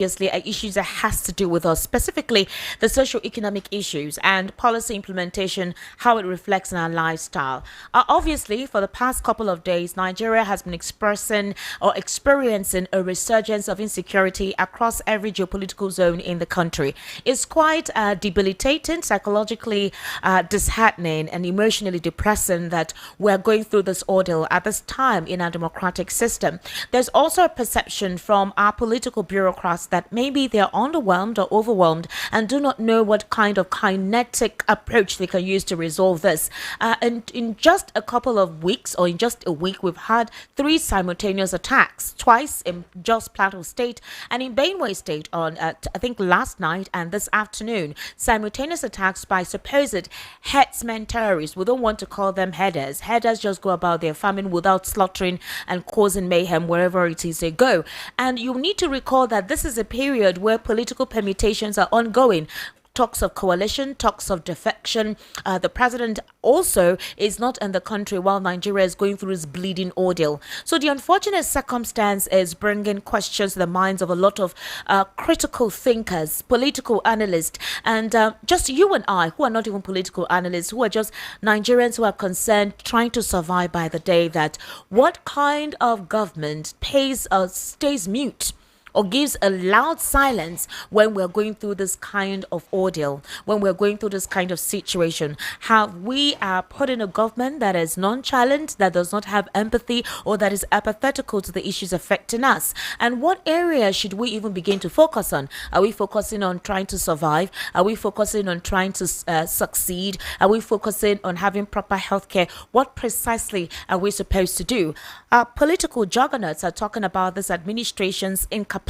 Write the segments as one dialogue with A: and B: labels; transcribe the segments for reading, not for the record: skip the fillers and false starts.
A: obviously are issues that has to do with us, specifically the socio-economic issues and policy implementation, how it reflects in our lifestyle. Obviously, for the past couple of days, Nigeria has been expressing or experiencing a resurgence of insecurity across every geopolitical zone in the country. It's quite debilitating, psychologically disheartening, and emotionally depressing that we're going through this ordeal at this time in our democratic system. There's also a perception from our political bureaucrats that maybe they're underwhelmed or overwhelmed and do not know what kind of kinetic approach they can use to resolve this. And in just a couple of weeks, or in just a week, we've had 3 simultaneous attacks, twice in just Plateau State and in Benue State on, I think, last night and this afternoon. Simultaneous attacks by supposed headsmen terrorists. We don't want to call them headers. Headers just go about their farming without slaughtering and causing mayhem wherever it is they go. And you need to recall that this is a period where political permutations are ongoing. Talks of coalition, talks of defection. The president also is not in the country while Nigeria is going through its bleeding ordeal. So the unfortunate circumstance is bringing questions to the minds of a lot of critical thinkers, political analysts, and just you and I, who are not even political analysts, who are just Nigerians who are concerned, trying to survive by the day, that what kind of government stays mute or gives a loud silence when we're going through this kind of ordeal, when we're going through this kind of situation? Have we put in a government that is nonchalant, that does not have empathy, or that is apathetical to the issues affecting us? And what areas should we even begin to focus on? Are we focusing on trying to survive? Are we focusing on trying to succeed? Are we focusing on having proper healthcare? What precisely are we supposed to do? Political juggernauts are talking about this administration's incapacity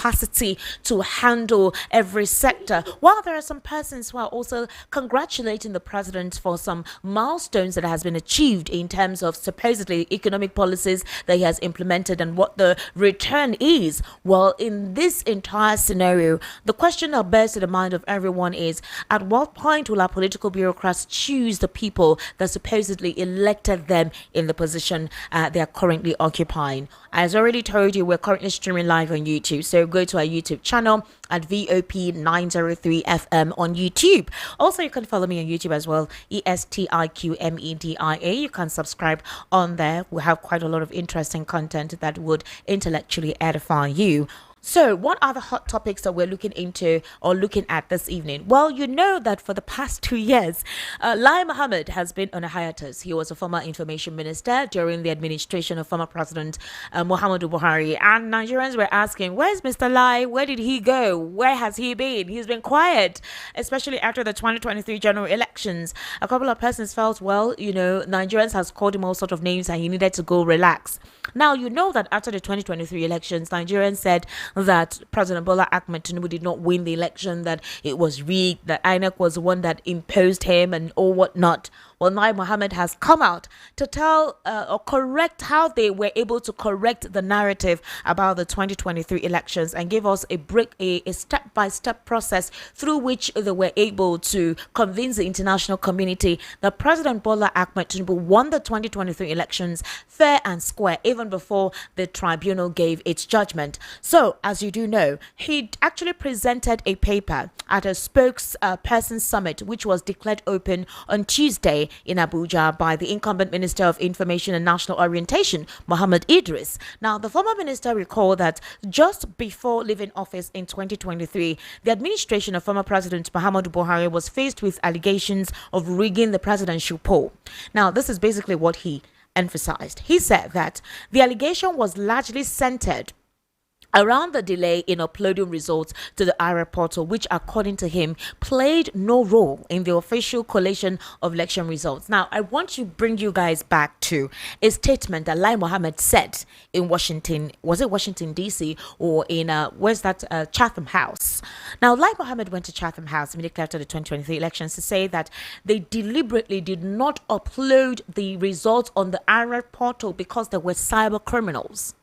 A: to handle every sector, while there are some persons who are also congratulating the president for some milestones that has been achieved in terms of supposedly economic policies that he has implemented and what the return is. Well, in this entire scenario, the question that bears to the mind of everyone is, at what point will our political bureaucrats choose the people that supposedly elected them in the position they are currently occupying? As I already told you, we're currently streaming live on YouTube, so go to our YouTube channel at VOP 903 FM on YouTube. Also, you can follow me on YouTube as well, ESTIQMEDIA. You can subscribe on there. We have quite a lot of interesting content that would intellectually edify you. So, what are the hot topics that we're looking into or looking at this evening? Well, you know that for the past 2 years, Lai Mohammed has been on a hiatus. He was a former information minister during the administration of former President Muhammadu Buhari. And Nigerians were asking, where's Mr. Lai? Where did he go? Where has he been? He's been quiet, especially after the 2023 general elections. A couple of persons felt, well, you know, Nigerians has called him all sort of names and he needed to go relax. Now, you know that after the 2023 elections, Nigerians said that President Bola Ahmed Tinubu did not win the election, that it was rigged, that INEC was the one that imposed him and all whatnot. Well, Lai Mohammed has come out to tell or correct how they were able to correct the narrative about the 2023 elections and give us a step-by-step process through which they were able to convince the international community that President Bola Ahmed Tinubu won the 2023 elections fair and square, even before the tribunal gave its judgment. So, as you do know, he actually presented a paper at a spokesperson summit, which was declared open on Tuesday in Abuja by the incumbent Minister of Information and National Orientation, Mohammed Idris. Now, the former minister recalled that just before leaving office in 2023, the administration of former President Muhammadu Buhari was faced with allegations of rigging the presidential poll. Now, this is basically what he emphasized. He said that the allegation was largely centered around the delay in uploading results to the IRA portal, which, according to him, played no role in the official collation of election results. Now, I want to bring you guys back to a statement that Lai Mohammed said in Washington. Was it Washington, D.C. or in, Chatham House? Now, Lai Mohammed went to Chatham House immediately after the 2023 elections to say that they deliberately did not upload the results on the IRA portal because there were cyber criminals.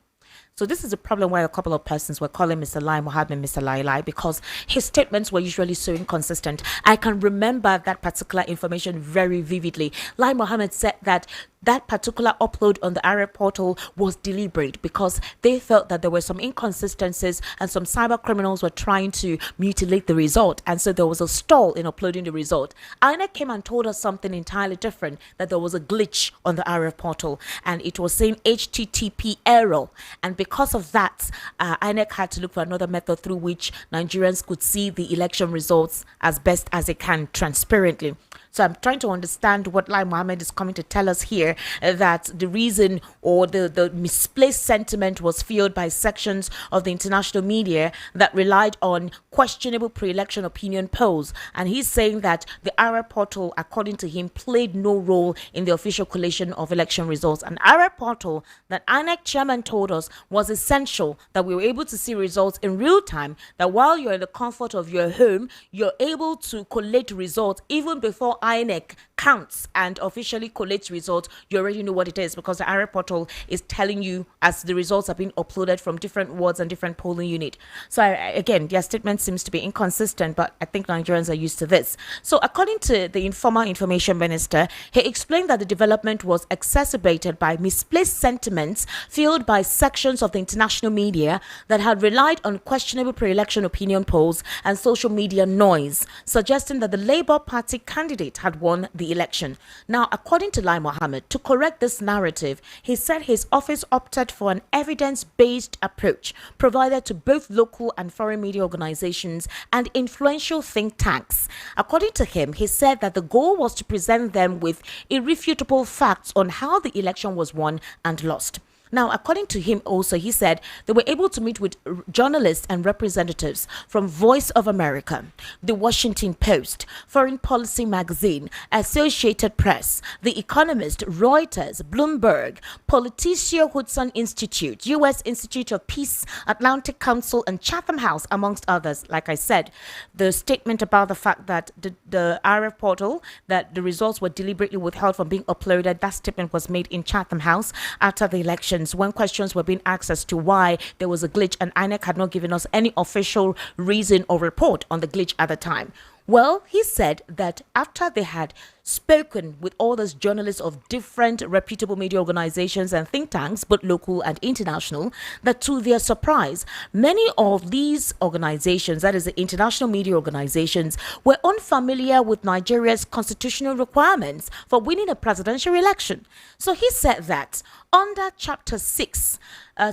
A: So this is a problem why a couple of persons were calling Mr. Lai Mohammed Mr. Lai, because his statements were usually so inconsistent. I can remember that particular information very vividly. Lai Mohammed said that that particular upload on the Arab portal was deliberate because they felt that there were some inconsistencies and some cyber criminals were trying to mutilate the result. And so there was a stall in uploading the result. INEC came and told us something entirely different, that there was a glitch on the Arab portal and it was saying HTTP error. And because of that, INEC had to look for another method through which Nigerians could see the election results as best as they can transparently. So I'm trying to understand what Lai Mohammed is coming to tell us here, that the reason or the misplaced sentiment was fueled by sections of the international media that relied on questionable pre-election opinion polls. And he's saying that the Arab portal, according to him, played no role in the official collation of election results. An Arab portal that INEC chairman told us was essential, that we were able to see results in real time, that while you're in the comfort of your home, you're able to collate results even before INEC counts and officially collates results. You already know what it is because the Arab portal is telling you as the results are being uploaded from different wards and different polling unit. So again, their statement seems to be inconsistent, but I think Nigerians are used to this. So according to the former information minister, he explained that the development was exacerbated by misplaced sentiments fueled by sections of the international media that had relied on questionable pre-election opinion polls and social media noise, suggesting that the Labour Party candidate had won the election. Now, according to Lai Mohammed, to correct this narrative, he said his office opted for an evidence-based approach provided to both local and foreign media organizations and influential think tanks. According to him, he said that the goal was to present them with irrefutable facts on how the election was won and lost. Now, according to him also, he said they were able to meet with journalists and representatives from Voice of America, The Washington Post, Foreign Policy Magazine, Associated Press, The Economist, Reuters, Bloomberg, Politisio Hudson Institute, U.S. Institute of Peace, Atlantic Council, and Chatham House, amongst others. Like I said, the statement about the fact that the Arab portal, that the results were deliberately withheld from being uploaded, that statement was made in Chatham House after the election, when questions were being asked as to why there was a glitch, and INEC had not given us any official reason or report on the glitch at the time. Well, he said that after they had spoken with all those journalists of different reputable media organizations and think tanks, both local and international, that to their surprise, many of these organizations, that is the international media organizations, were unfamiliar with Nigeria's constitutional requirements for winning a presidential election. So he said that under Chapter 6,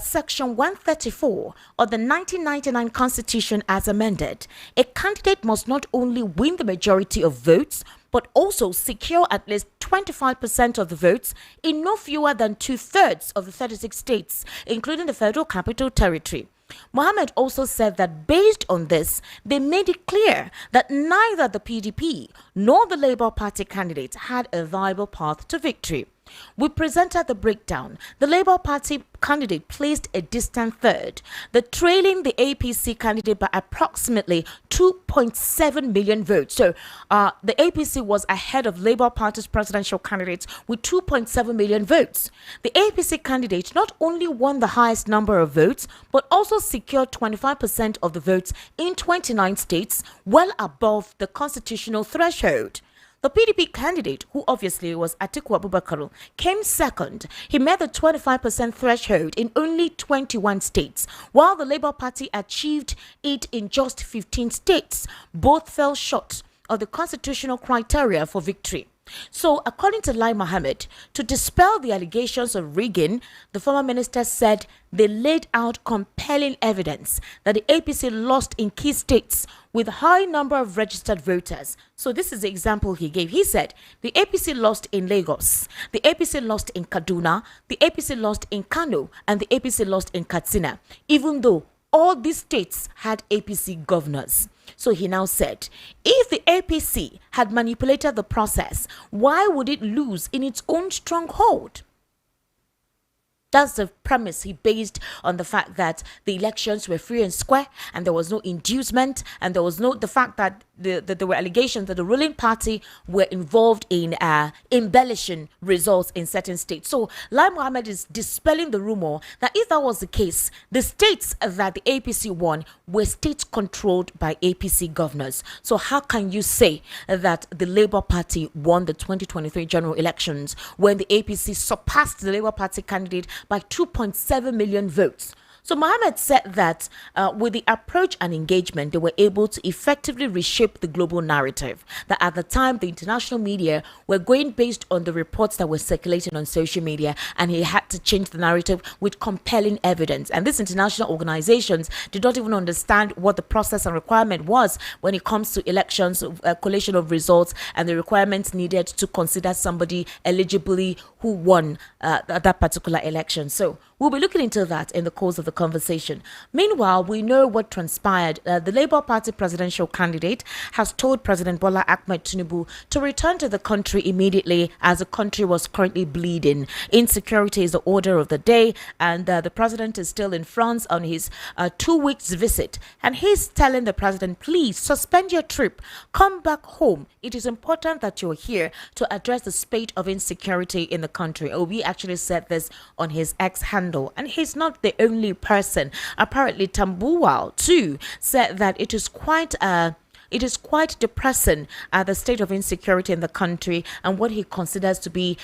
A: Section 134 of the 1999 Constitution as amended, a candidate must not only win the majority of votes, but also secure at least 25% of the votes in no fewer than 2/3 of the 36 states, including the Federal Capital Territory. Mohammed also said that based on this, they made it clear that neither the PDP nor the Labour Party candidate had a viable path to victory. We presented the breakdown. The Labour Party candidate placed a distant third, trailing the APC candidate by approximately 2.7 million votes. So the APC was ahead of Labour Party's presidential candidates with 2.7 million votes. The APC candidate not only won the highest number of votes, but also secured 25% of the votes in 29 states, well above the constitutional threshold. The PDP candidate, who obviously was Atiku Abubakar, came second. He met the 25% threshold in only 21 states, while the Labour Party achieved it in just 15 states. Both fell short of the constitutional criteria for victory. So, according to Lai Mohammed, to dispel the allegations of rigging, the former minister said they laid out compelling evidence that the APC lost in key states with a high number of registered voters. So this is the example he gave. He said the APC lost in Lagos, the APC lost in Kaduna, the APC lost in Kano, and the APC lost in Katsina, even though all these states had APC governors. So he now said, if the APC had manipulated the process, why would it lose in its own stronghold? That's the premise he based on the fact that the elections were free and square, and there was no inducement, and there was no the fact that there were allegations that the ruling party were involved in embellishing results in certain states. So Lai Mohammed is dispelling the rumor that if that was the case, the states that the APC won were states controlled by APC governors. So how can you say that the Labour Party won the 2023 general elections when the APC surpassed the Labour Party candidate by 2.7 million votes? So Mohammed said that with the approach and engagement, they were able to effectively reshape the global narrative. That at the time, the international media were going based on the reports that were circulating on social media, and he had to change the narrative with compelling evidence. And these international organizations did not even understand what the process and requirement was when it comes to elections, collation of results, and the requirements needed to consider somebody eligibly who won that particular election. So we'll be looking into that in the course of the conversation. Meanwhile, we know what transpired. The Labour Party presidential candidate has told President Bola Ahmed Tinubu to return to the country immediately as the country was currently bleeding. Insecurity is the order of the day, and the president is still in France on his 2 weeks visit. And he's telling the president, please suspend your trip, come back home. It is important that you're here to address the spate of insecurity in the country. Obi actually said this on his X handle, and he's not the only person. Apparently, Tambuwal too said that it is quite depressing the state of insecurity in the country and what he considers to be,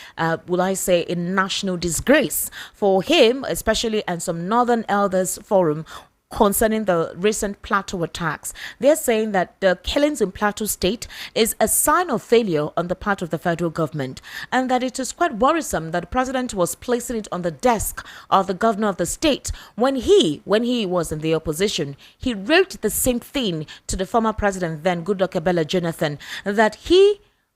A: will I say, a national disgrace for him, especially, and some Northern Elders Forum concerning the recent Plateau attacks. They're saying that the killings in Plateau State is a sign of failure on the part of the federal government, and that it is quite worrisome that the president was placing it on the desk of the governor of the state when he was in the opposition. He wrote the same thing to the former president, then Goodluck Ebele Jonathan, that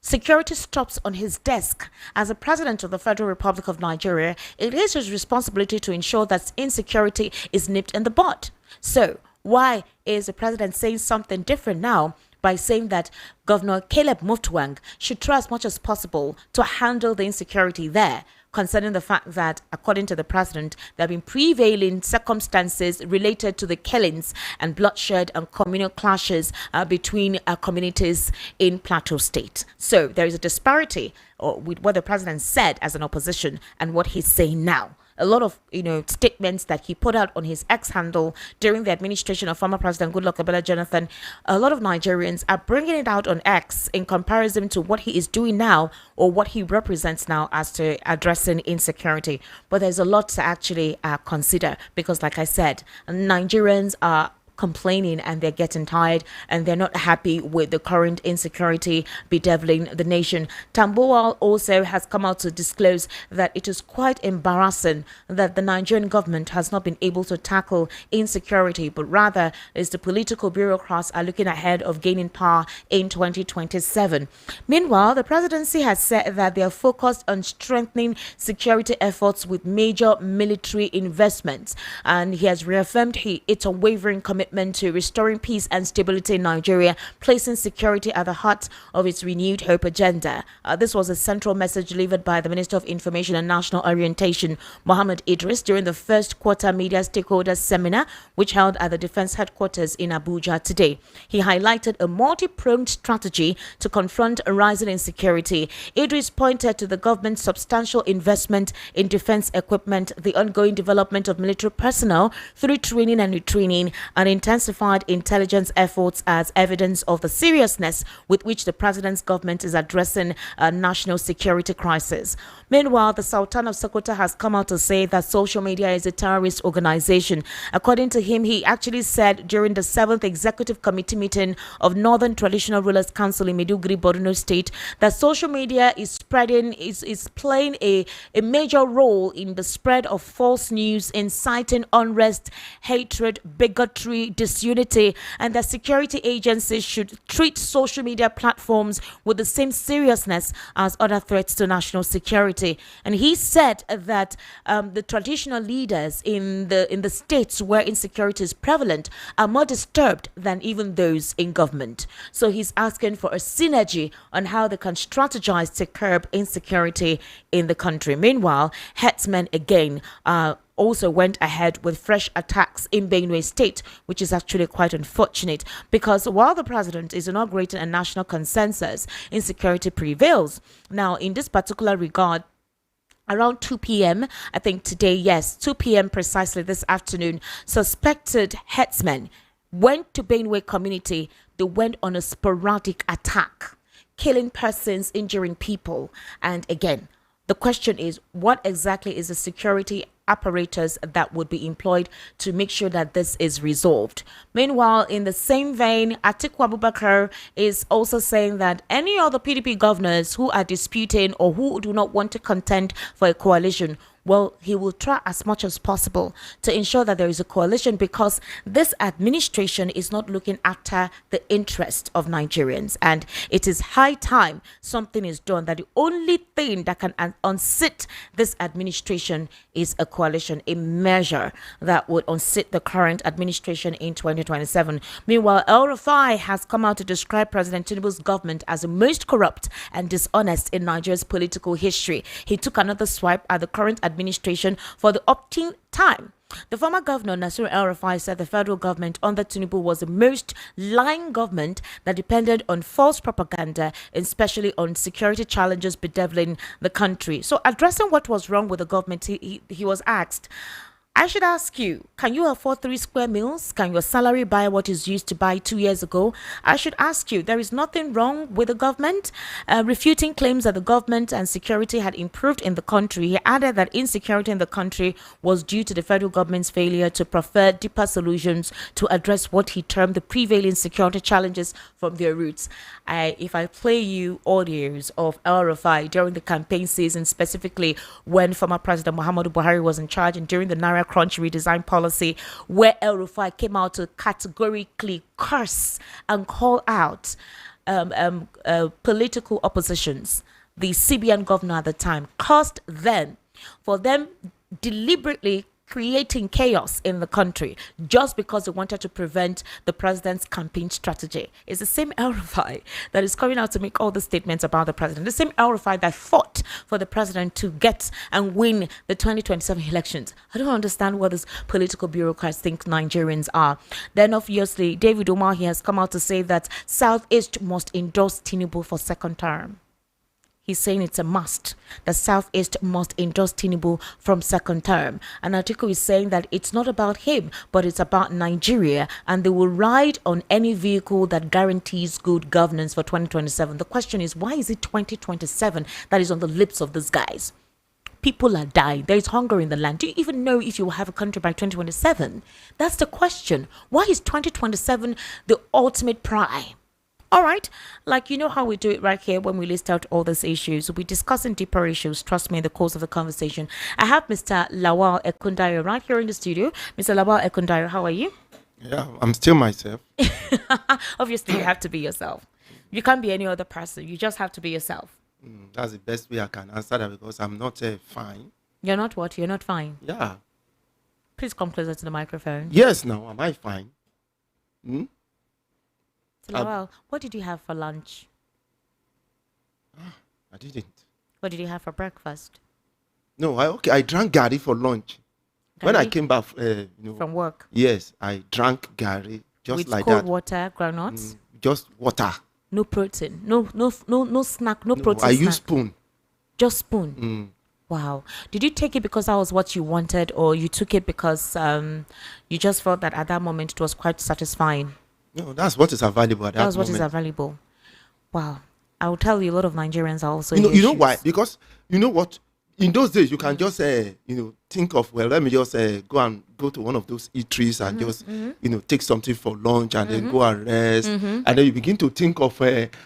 A: security stops on his desk. As a president of the Federal Republic of Nigeria, it is his responsibility to ensure that insecurity is nipped in the bud. So why is the president saying something different now by saying that Governor Caleb Mutfwang should try as much as possible to handle the insecurity there, concerning the fact that, according to the president, there have been prevailing circumstances related to the killings and bloodshed and communal clashes between communities in Plateau State. So there is a disparity with what the president said as an opposition and what he's saying now. A lot of statements that he put out on his X handle during the administration of former President Goodluck Ebele Jonathan, a lot of Nigerians are bringing it out on X in comparison to what he is doing now or what he represents now as to addressing insecurity. But there's a lot to actually consider because, like I said, Nigerians are complaining and they're getting tired and they're not happy with the current insecurity bedeviling the nation. Tambuwal also has come out to disclose that it is quite embarrassing that the Nigerian government has not been able to tackle insecurity, but rather is the political bureaucrats are looking ahead of gaining power in 2027. Meanwhile, the presidency has said that they are focused on strengthening security efforts with major military investments, and he has reaffirmed its unwavering commitment to restoring peace and stability in Nigeria, placing security at the heart of its renewed hope agenda. This was a central message delivered by the Minister of Information and National Orientation, Mohammed Idris, during the first quarter media stakeholders seminar, which held at the Defense Headquarters in Abuja today. He highlighted a multi-pronged strategy to confront a rising insecurity. Idris pointed to the government's substantial investment in defense equipment, the ongoing development of military personnel through training and retraining, and intensified intelligence efforts as evidence of the seriousness with which the president's government is addressing a national security crisis. Meanwhile, the Sultan of Sokoto has come out to say that social media is a terrorist organization. According to him, he actually said during the 7th Executive Committee meeting of Northern Traditional Rulers Council in Maiduguri, Borno State, that social media is playing a major role in the spread of false news, inciting unrest, hatred, bigotry, security disunity, and that security agencies should treat social media platforms with the same seriousness as other threats to national security. And he said that the traditional leaders in the states where insecurity is prevalent are more disturbed than even those in government. So he's asking for a synergy on how they can strategize to curb insecurity in the country. Meanwhile, herdsmen again also went ahead with fresh attacks in Benue State, which is actually quite unfortunate because while the president is inaugurating a national consensus, insecurity prevails. Now, in this particular regard, around 2 p.m., I think today, yes, 2 p.m. precisely this afternoon, suspected herdsmen went to Benue community. They went on a sporadic attack, killing persons, injuring people. And again, the question is, what exactly is the security apparatus that would be employed to make sure that this is resolved? Meanwhile, in the same vein, Atiku Abubakar is also saying that any other PDP governors who are disputing or who do not want to contend for a coalition, well, he will try as much as possible to ensure that there is a coalition because this administration is not looking after the interest of Nigerians. And it is high time something is done, that the only thing that can unseat this administration is a coalition, a measure that would unseat the current administration in 2027. Meanwhile, El-Rufai has come out to describe President Tinubu's government as the most corrupt and dishonest in Nigeria's political history. He took another swipe at the current administration for the opting time. The former governor, Nasir El-Rufai, said the federal government under Tinubu was the most lying government that depended on false propaganda, especially on security challenges bedeviling the country. So addressing what was wrong with the government, he was asked, I should ask you, can you afford 3 square meals? Can your salary buy what is used to buy 2 years ago? I should ask you, there is nothing wrong with the government. Refuting claims that the government and security had improved in the country, he added that insecurity in the country was due to the federal government's failure to prefer deeper solutions to address what he termed the prevailing security challenges from their roots. If I play you audios of El-Rufai during the campaign season, specifically when former President Muhammadu Buhari was in charge and during the Naira Crunch redesign policy, where El-Rufai came out to categorically curse and call out political oppositions. The CBN governor at the time cursed them for them deliberately creating chaos in the country just because they wanted to prevent the president's campaign strategy. It's the same El-Rufai that is coming out to make all the statements about the president. The same El-Rufai that fought for the president to get and win the 2027 elections. I don't understand what these political bureaucrats think Nigerians are. Then obviously, David Umahi has come out to say that Southeast must endorse Tinubu for second term. He's saying it's a must. The Southeast must endorse Tinubu from second term. And Atiku is saying that it's not about him, but it's about Nigeria. And they will ride on any vehicle that guarantees good governance for 2027. The question is, why is it 2027 that is on the lips of these guys? People are dying. There is hunger in the land. Do you even know if you will have a country by 2027? That's the question. Why is 2027 the ultimate prime? All right, like you know how we do it right here when we list out all these issues. We'll be discussing deeper issues, trust me, in the course of the conversation. I have Mr. Lawal Ekundayo right here in the studio. Mr. Lawal Ekundayo, how are you?
B: Yeah, I'm still myself.
A: Obviously, you have to be yourself. You can't be any other person. You just have to be yourself.
B: That's the best way I can answer that because I'm not fine.
A: You're not what? You're not fine?
B: Yeah.
A: Please come closer to the microphone.
B: Yes, now, am I fine?
A: Lawal, what did you have for lunch?
B: I didn't.
A: What did you have for breakfast?
B: No, I drank Gary for lunch.
A: Gari?
B: When I came back
A: From work?
B: Yes, I drank Gary just
A: with
B: like
A: cold
B: that.
A: Water, groundnuts?
B: Just water.
A: No protein, no snack, no protein.
B: I
A: snack.
B: use spoon.
A: Just spoon. Wow. Did you take it because that was what you wanted, or you took it because you just felt that at that moment it was quite satisfying?
B: No, that's what is available at that moment.
A: That's what is available. Wow. I will tell you, a lot of Nigerians are also.
B: You know why? Because you know what? In those days, you can just think of, well, let me just go to one of those eateries and just take something for lunch and then go and rest, and then you begin to think of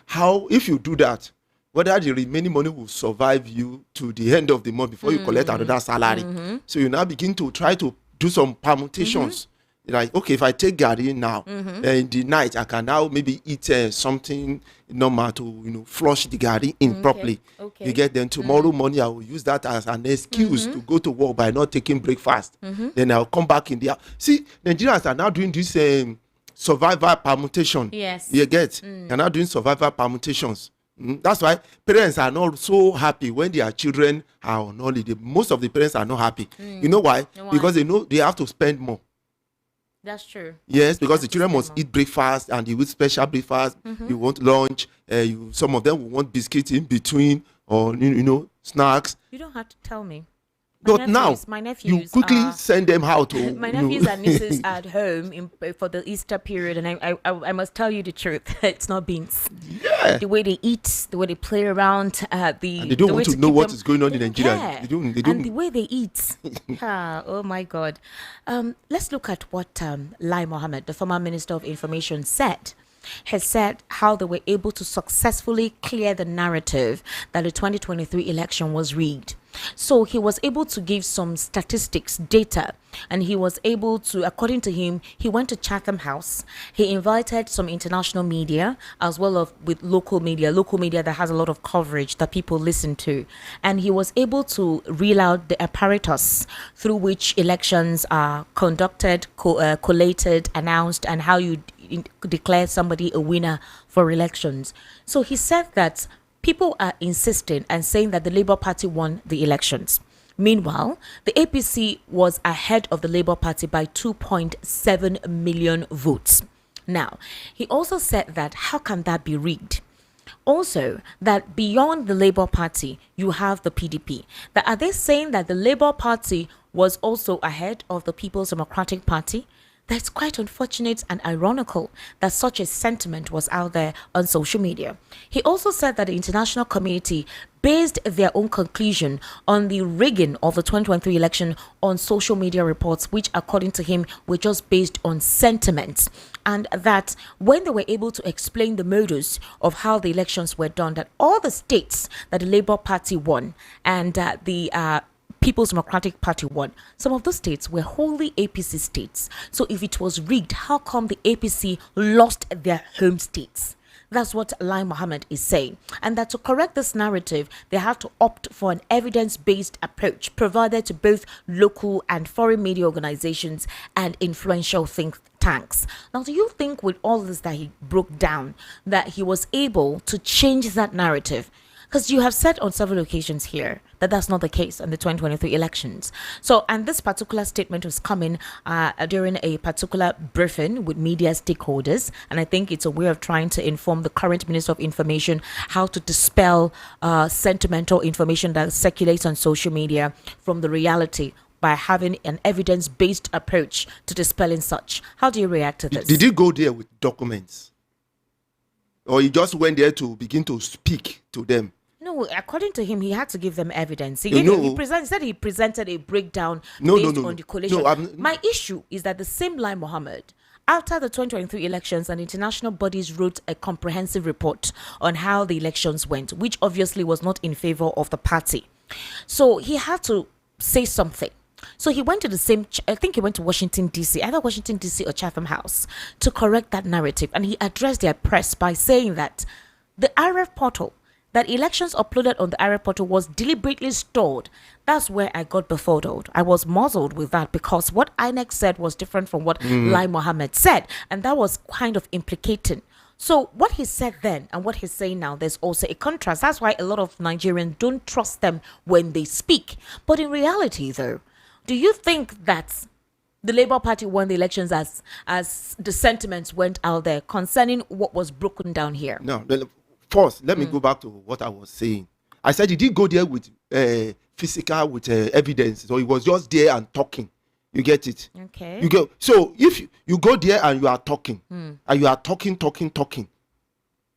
B: how, if you do that, whether the remaining money will survive you to the end of the month before you collect another salary. So you now begin to try to do some permutations. Like, okay, if I take Gary now, in the night, I can now maybe eat something normal to, flush the Gary in properly.
A: Okay.
B: You get, then tomorrow morning, I will use that as an excuse to go to work by not taking breakfast. Then I'll come back in the house. See, Nigerians are now doing this survivor permutation.
A: Yes.
B: You get, they're now doing survivor permutations. That's why parents are not so happy when their children are on holiday. Most of the parents are not happy. You know why? Because they know they have to spend more.
A: That's true.
B: Yes, because the children must eat breakfast, and you eat special breakfast. You want lunch. Some of them will want biscuits in between, or snacks.
A: You don't have to tell me.
B: But now, you quickly send them how to.
A: My nephews and nieces are at home for the Easter period, and I must tell you the truth. It's not beans.
B: Yeah.
A: The way they eat, the way they play around,
B: and they don't want to know what is going on in Nigeria.
A: Yeah.
B: They don't.
A: And the way they eat. Oh my God. Let's look at what Lai Mohammed, the former Minister of Information, said. He said how they were able to successfully clear the narrative that the 2023 election was rigged. So he was able to give some statistics, data, and he was able to, according to him, he went to Chatham House. He invited some international media as well as with local media that has a lot of coverage that people listen to. And he was able to reel out the apparatus through which elections are conducted, collated, announced, and how you declare somebody a winner for elections. So he said that people are insisting and saying that the Labour Party won the elections. Meanwhile, the APC was ahead of the Labour Party by 2.7 million votes. Now, he also said that how can that be rigged? Also, that beyond the Labour Party, you have the PDP. That are they saying that the Labour Party was also ahead of the People's Democratic Party? That's quite unfortunate and ironical that such a sentiment was out there on social media. He also said that the international community based their own conclusion on the rigging of the 2023 election on social media reports, which according to him were just based on sentiments. And that when they were able to explain the modus of how the elections were done, that all the states that the Labour Party won and the People's Democratic Party won, some of those states were wholly APC states. So if it was rigged, how come the APC lost their home states? That's what Lai Mohammed is saying. And that to correct this narrative, they have to opt for an evidence-based approach provided to both local and foreign media organizations and influential think tanks. Now, do you think with all this that he broke down, that he was able to change that narrative? Because you have said on several occasions here that that's not the case in the 2023 elections. So, and this particular statement was coming during a particular briefing with media stakeholders. And I think it's a way of trying to inform the current Minister of Information how to dispel sentimental information that circulates on social media from the reality by having an evidence-based approach to dispelling such. How do you react to this?
B: Did you go there with documents? Or you just went there to begin to speak to them?
A: No, according to him, he had to give them evidence. He said he presented a breakdown based on the collation. My issue is that the same Lai Mohammed, after the 2023 elections, and international bodies wrote a comprehensive report on how the elections went, which obviously was not in favor of the party. So he had to say something. So he went to the same, I think he went to Washington, D.C., either Washington, D.C. or Chatham House, to correct that narrative. And he addressed their press by saying that the IRF portal, that elections uploaded on the IRF portal was deliberately stored. That's where I got befuddled. I was muzzled with that because what INEC said was different from what Lai Mohammed said. And that was kind of implicating. So what he said then and what he's saying now, there's also a contrast. That's why a lot of Nigerians don't trust them when they speak. But in reality, though, do you think that the Labour Party won the elections as the sentiments went out there concerning what was broken down here?
B: No. First, let me go back to what I was saying. I said he didn't go there with physical, with evidence. So he was just there and talking. You get it?
A: Okay.
B: You go. So if you go there and you are talking, and you are talking,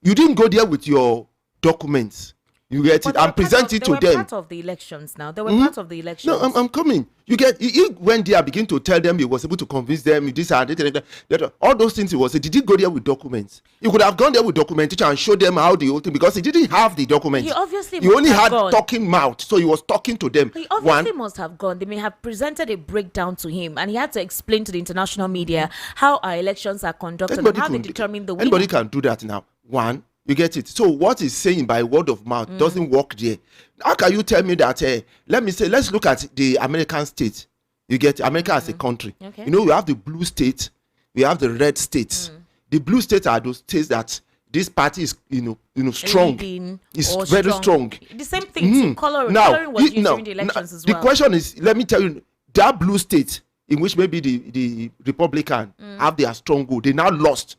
B: you didn't go there with your documents. You get it, and present it to them.
A: They were part of the elections now. They were part of the elections.
B: No, I'm coming. You get, he went there, begin to tell them, he was able to convince them, this and that. All those things he was, did he go there with documents? He could have gone there with documentation and show them how the whole thing, because he didn't have the documents. He only had talking mouth, so he was talking to them.
A: He obviously must have gone. They may have presented a breakdown to him, and he had to explain to the international media how our elections are conducted and how they determine the winner.
B: Anybody can do that now. One, you get it. So what he's saying by word of mouth doesn't work there. How can you tell me that? Let's look at the American states. You get America as a country.
A: Okay.
B: You know, we have the blue states, we have the red states. The blue states are those states that this party is, strong. It's very strong.
A: The same thing. Coloring was used during the elections as well.
B: The question is, let me tell you, that blue state in which maybe the Republican have their stronghold, they now lost.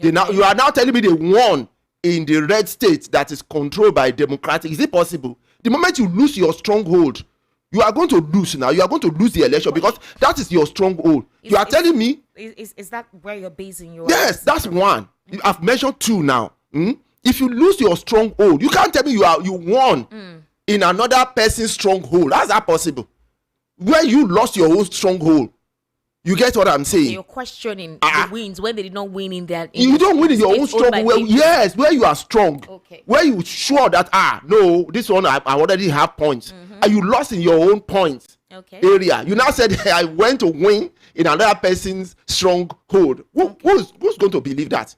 B: You are now telling me they won in the red state that is controlled by Democratic. Is it possible? The moment you lose your stronghold, you are going to lose now. You are going to lose the election because that is your stronghold. You are telling me.
A: Is that where you're basing your?
B: Yes, that's one. I've mentioned two now. If you lose your stronghold, you can't tell me you won in another person's stronghold. How's that possible? Where you lost your own stronghold. You get what I'm saying?
A: So you're questioning the wins when they did not win in their.
B: You don't win in your own stronghold. Yes, where you are strong.
A: Okay.
B: Where you sure that no, this one I already have points, and you lost in your own points area. You now said I went to win in another person's stronghold. Who's going to believe that?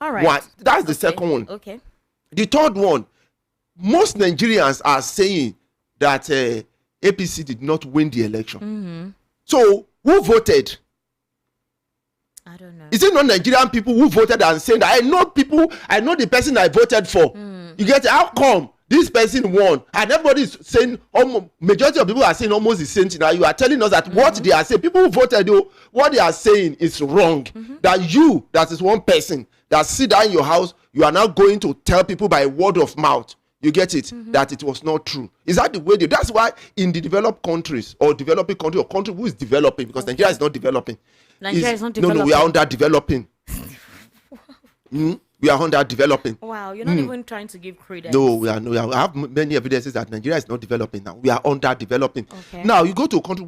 A: All right.
B: What? That's the second one.
A: Okay.
B: The third one, most Nigerians are saying that APC did not win the election. So who voted?
A: I don't know.
B: Is it not Nigerian people who voted and saying that I know the person I voted for? You get it? How come this person won? And everybody is saying, majority of people are saying almost the same thing. Now you are telling us that what they are saying, people who voted, what they are saying is wrong. That is one person that sit down in your house, you are now going to tell people by word of mouth. You get it? That it was not true. Is that the way that's why in the developed countries or developing country or country who is developing, because Nigeria is not developing.
A: Nigeria is not developing.
B: No, we are underdeveloping. We are underdeveloping.
A: Wow, you're not even trying to give credence.
B: No, we are. No, I have many evidences that Nigeria is not developing now. We are underdeveloping.
A: Okay.
B: Now you go to a country,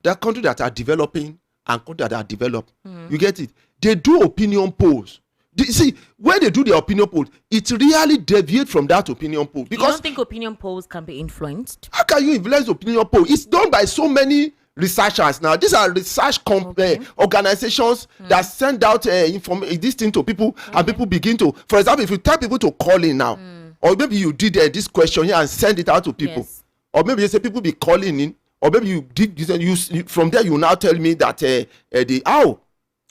B: there are countries that are developing and countries that are developed. You get it? They do opinion polls. See, when they do the opinion poll, it really deviates from that opinion poll. Because
A: you don't think opinion polls can be influenced?
B: How can you influence opinion poll? It's done by so many researchers now. These are research organizations that send out this thing to people, and people begin to, for example, if you tell people to call in now, or maybe you did this question here and send it out to people, or maybe you say people be calling in, or maybe you did this, from there you now tell me that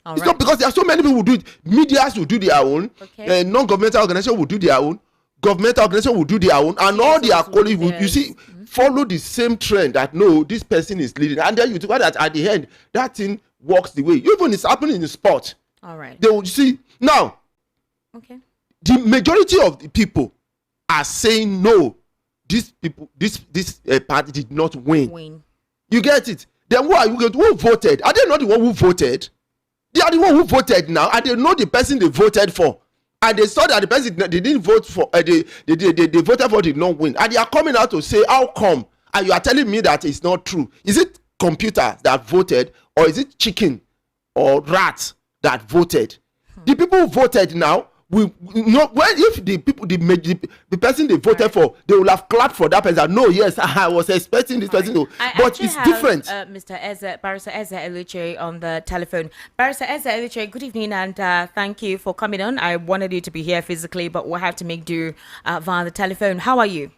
B: it's not because there are so many people who do it. Medias will do their own. Non-governmental organization will do their own. Governmental organization will do their own. And all their colleagues will, you see, follow the same trend that no, this person is leading. And then you think that at the end, that thing works the way. Even it's happening in the sport.
A: All right.
B: They will see. Now, the majority of the people are saying no. These people, this party did not win. You get it? Then who are you going to? Who voted? Are they not the one who voted? They are the one who voted now, and they know the person they voted for, and they saw that the person they didn't vote for, they voted for did not win, and they are coming out to say how come, and you are telling me that it's not true. Is it computer that voted, or is it chicken or rat that voted? The people who voted now will not. When if the people, the person they voted for, they will have clapped for that person. No, yes, I was expecting this person to, but it's different.
A: Mr. Barrister Eze Eluche on the telephone. Barrister Eze Eluche, good evening, and thank you for coming on. I wanted you to be here physically, but we'll have to make do via the telephone. How are you?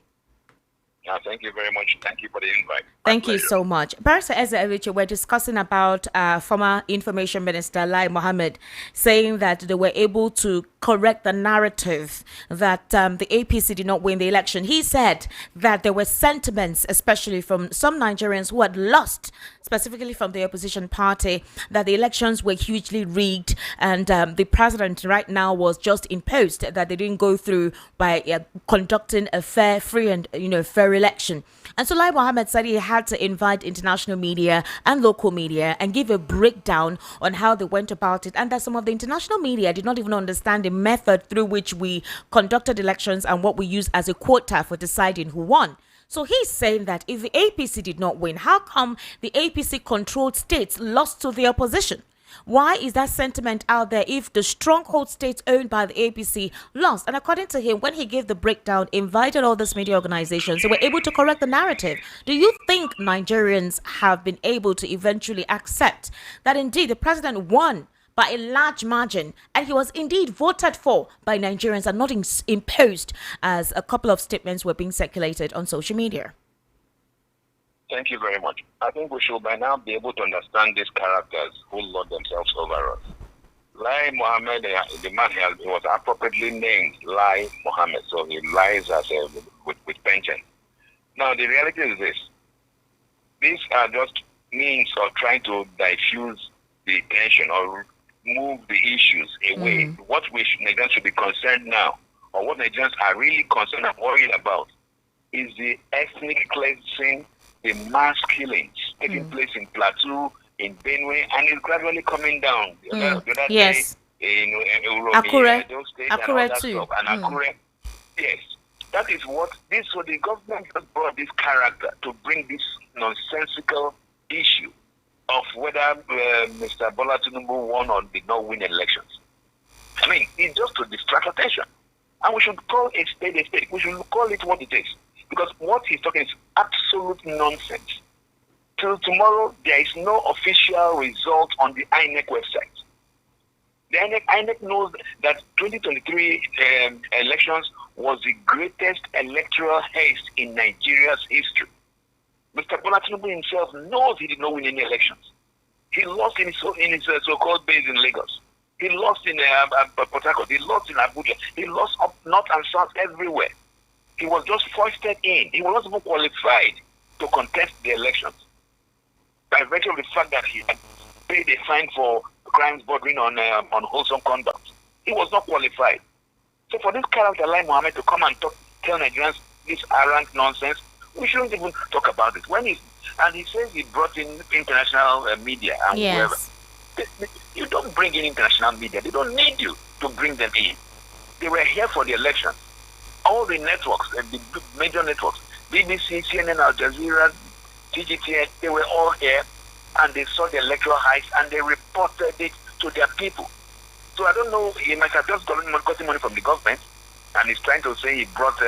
C: Yeah, thank you very much. Thank you for the invite.
A: Thank you so much. Barrister Eze Eluche, we're discussing about former Information Minister Lai Mohammed saying that they were able to correct the narrative that the APC did not win the election. He said that there were sentiments, especially from some Nigerians who had lost specifically from the opposition party, that the elections were hugely rigged, and the president right now was just imposed that they didn't go through by conducting a fair, free, and fair election. And so Lai Mohammed said he had to invite international media and local media and give a breakdown on how they went about it, and that some of the international media did not even understand the method through which we conducted elections and what we use as a quota for deciding who won. So he's saying that if the APC did not win, how come the APC controlled states lost to the opposition? Why is that sentiment out there if the stronghold states owned by the APC lost? And according to him, when he gave the breakdown, invited all these media organizations, they were able to correct the narrative. Do you think Nigerians have been able to eventually accept that indeed the president won by a large margin, and he was indeed voted for by Nigerians and not imposed, as a couple of statements were being circulated on social media?
C: Thank you very much. I think we should by now be able to understand these characters who lord themselves over us. Lai Mohammed, the man he was appropriately named Lai Mohammed, so he lies as with pension. Now, the reality is this. These are just means of trying to diffuse the tension or move the issues away. What Nigerians should be concerned now, or what Nigerians are really concerned and worried about, is the ethnic cleansing, the mass killings taking place in Plateau, in Benue, and it's gradually coming down. The other
A: yes.
C: day, in
A: Akure.
C: those states
A: Akure
C: and
A: too.
C: And Akure. Yes. That is what this, so the government has brought this character to bring this nonsensical issue of whether Mr. Bola Tinubu won or did not win elections. I mean, it's just to distract attention. And we should call a spade a spade. We should call it what it is. Because what he's talking is absolute nonsense. Till tomorrow, there is no official result on the INEC website. The INEC knows that 2023 elections was the greatest electoral haste in Nigeria's history. Mr. Bola Tinubu himself knows he did not win any elections. He lost in his so-called base in Lagos. He lost in Port Harcourt. He lost in Abuja. He lost up north and south everywhere. He was just foisted in. He was not even qualified to contest the elections by virtue of the fact that he had paid a fine for crimes bordering on unwholesome conduct. He was not qualified. So for this character, Lai Mohammed, to come and tell Nigerians this arrant nonsense, we shouldn't even talk about it. And he says he brought in international media and whoever. You don't bring in international media. They don't need you to bring them in. They were here for the election. All the networks, the major networks, BBC, CNN, Al Jazeera, TGTN, they were all here, and they saw the electoral heist, and they reported it to their people. So I don't know, he might have just gotten money from the government, and he's trying to say he brought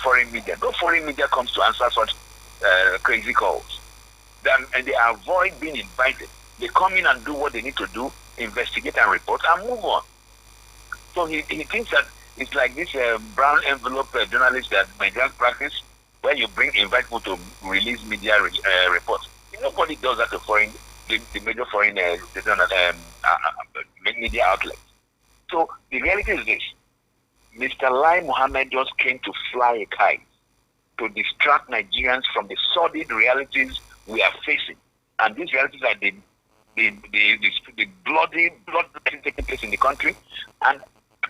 C: foreign media. No foreign media comes to answer such crazy calls. And they avoid being invited. They come in and do what they need to do, investigate and report, and move on. So he thinks that it's like this brown envelope journalist that Nigerians practice, where you invite people to release media reports. Nobody does that to the major foreign media outlets. So the reality is this. Mr. Lai Mohammed just came to fly a kite, to distract Nigerians from the sordid realities we are facing. And these realities are the blood taking place in the country, and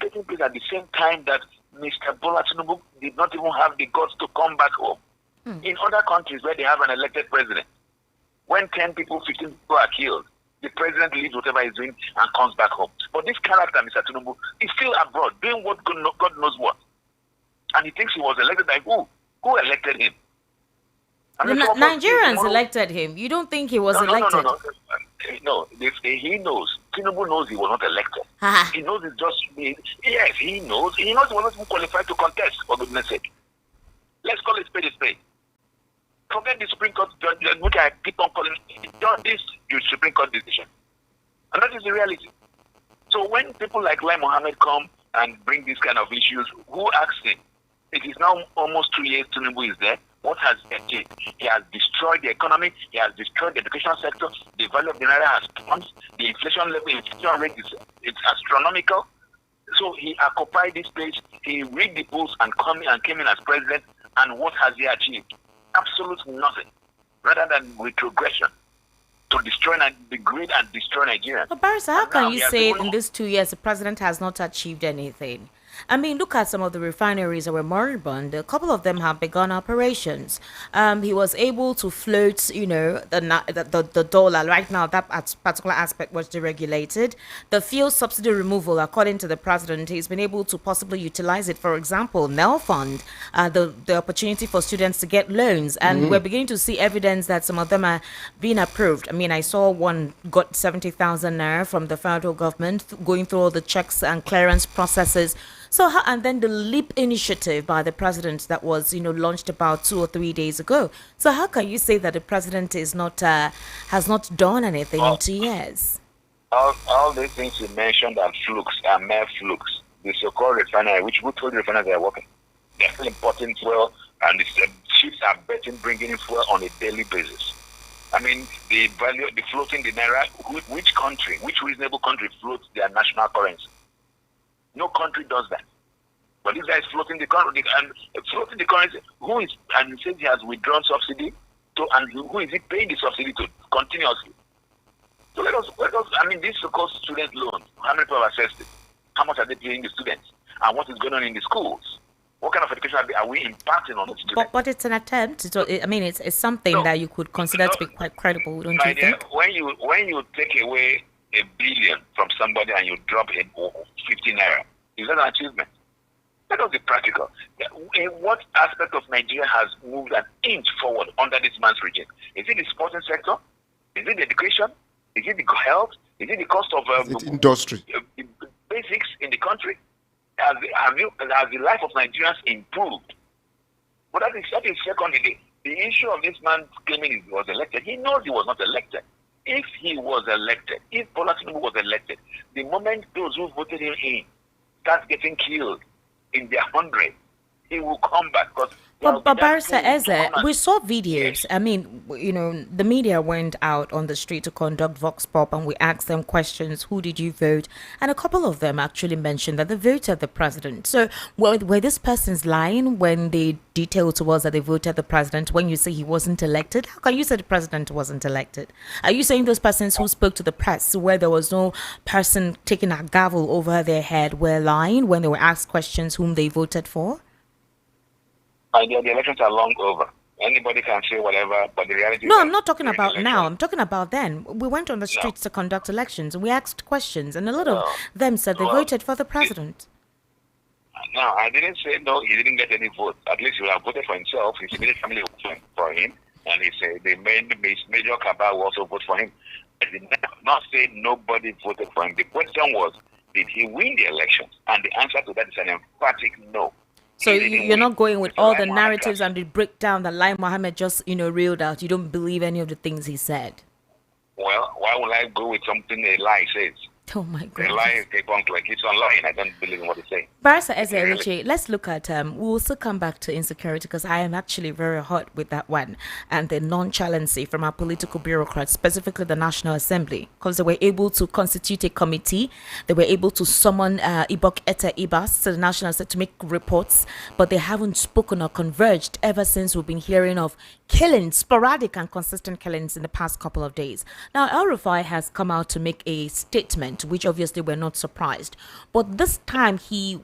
C: taking place at the same time that Mr. Bola Tinubu did not even have the guts to come back home. In other countries where they have an elected president, when 10 people, 15 people are killed, the president leaves whatever he's doing and comes back home. But this character, Mr. Tinubu, is still abroad, doing what God knows what. And he thinks he was elected by who? Who elected him?
A: Nigerians elected him. You don't think he was elected?
C: No, he knows. Tinubu knows he was not elected. He knows it's just... Yes, he knows. He knows he was not even qualified to contest, for goodness sake. Let's call it spade a spade. Forget the Supreme Court judge, which I keep on calling this Supreme Court decision. And that is the reality. So when people like Lai Mohammed come and bring these kind of issues, who asks him? It is now almost 2 years Tinubu is there. What has he achieved? He has destroyed the economy. He has destroyed the educational sector. The value of the naira has plunged. The inflation rate is astronomical. So he occupied this place. He rigged the polls and came in as president. And what has he achieved? Absolutely nothing, rather than retrogression. to degrade and destroy Nigeria.
A: But Barrister, how can you say in these 2 years the president has not achieved anything? I mean, look at some of the refineries that were moribund. A couple of them have begun operations. He was able to float, the dollar. Right now, that particular aspect was deregulated. The fuel subsidy removal, according to the president, he's been able to possibly utilize it. For example, NEL Fund, the opportunity for students to get loans. And we're beginning to see evidence that some of them are being approved. I mean, I saw one got 70,000 naira from the federal government, going through all the checks and clearance processes. So, and then the LEAP initiative by the president that was, launched about 2 or 3 days ago. So, how can you say that the president is not has not done anything in 2 years?
C: All these things you mentioned are flukes, are mere flukes. The so-called refinery, which we told the refineries they are working, they're still importing fuel, and the ships are bringing in fuel on a daily basis. I mean, the value, the floating the naira. Which country, which reasonable country floats their national currency? No country does that. But this guy is floating the currency, and floating the currency. Who is, and he says he has withdrawn subsidy, and who is he paying the subsidy to continuously? So let us. I mean, this so-called student loan. How many people have assessed it? How much are they paying the students? And what is going on in the schools? What kind of education are we imparting on the students?
A: But it's an attempt. It's something that you could consider to be quite credible, don't you think?
C: When you take away $1 billion from somebody and you drop it 50 naira, is that an achievement? Let us be practical. In what aspect of Nigeria has moved an inch forward under this man's regime? Is it the sporting sector? Is it the education? Is it the health? Is it the cost of
B: industry?
C: Basics in the country? Has the life of Nigerians improved? But that is secondly. The issue of this man claiming he was elected, he knows he was not elected. If he was elected, if Bola Tinubu was elected, the moment those who voted him in start getting killed in their hundreds, he will come back.
A: But Barrister Eze, we saw videos. Yes. I mean, the media went out on the street to conduct Vox Pop, and we asked them questions. Who did you vote? And a couple of them actually mentioned that they voted the president. So were these persons lying when they detailed to us that they voted the president when you say he wasn't elected? How can you say the president wasn't elected? Are you saying those persons who spoke to the press where there was no person taking a gavel over their head were lying when they were asked questions whom they voted for?
C: The elections are long over. Anybody can say whatever, but the reality
A: No, I'm not talking about now. I'm talking about then. We went on the streets to conduct elections, and we asked questions, and a lot of them said they voted for the president.
C: No, I didn't say no, he didn't get any vote. At least he would have voted for himself. His immediate family voted for him, and he said the major cabal will also vote for him. I did not say nobody voted for him. The question was, did he win the elections? And the answer to that is an emphatic no.
A: So you're not going with all the narratives and the breakdown that Lai Mohammed just, reeled out. You don't believe any of the things he said.
C: Well, why would I go with something a lie says?
A: Oh my God.
C: A lie is debunked, like it's online. I don't believe in what he's saying.
A: Barrister Eze, let's look at, we'll also come back to insecurity because I am actually very hot with that one. And the nonchalancy from our political bureaucrats, specifically the National Assembly, because they were able to constitute a committee. They were able to summon Ibok Ete Ibas to the National Assembly to make reports, but they haven't spoken or converged ever since we've been hearing of killings, sporadic and consistent killings in the past couple of days. Now, El-Rufai has come out to make a statement, which obviously we're not surprised. But this time he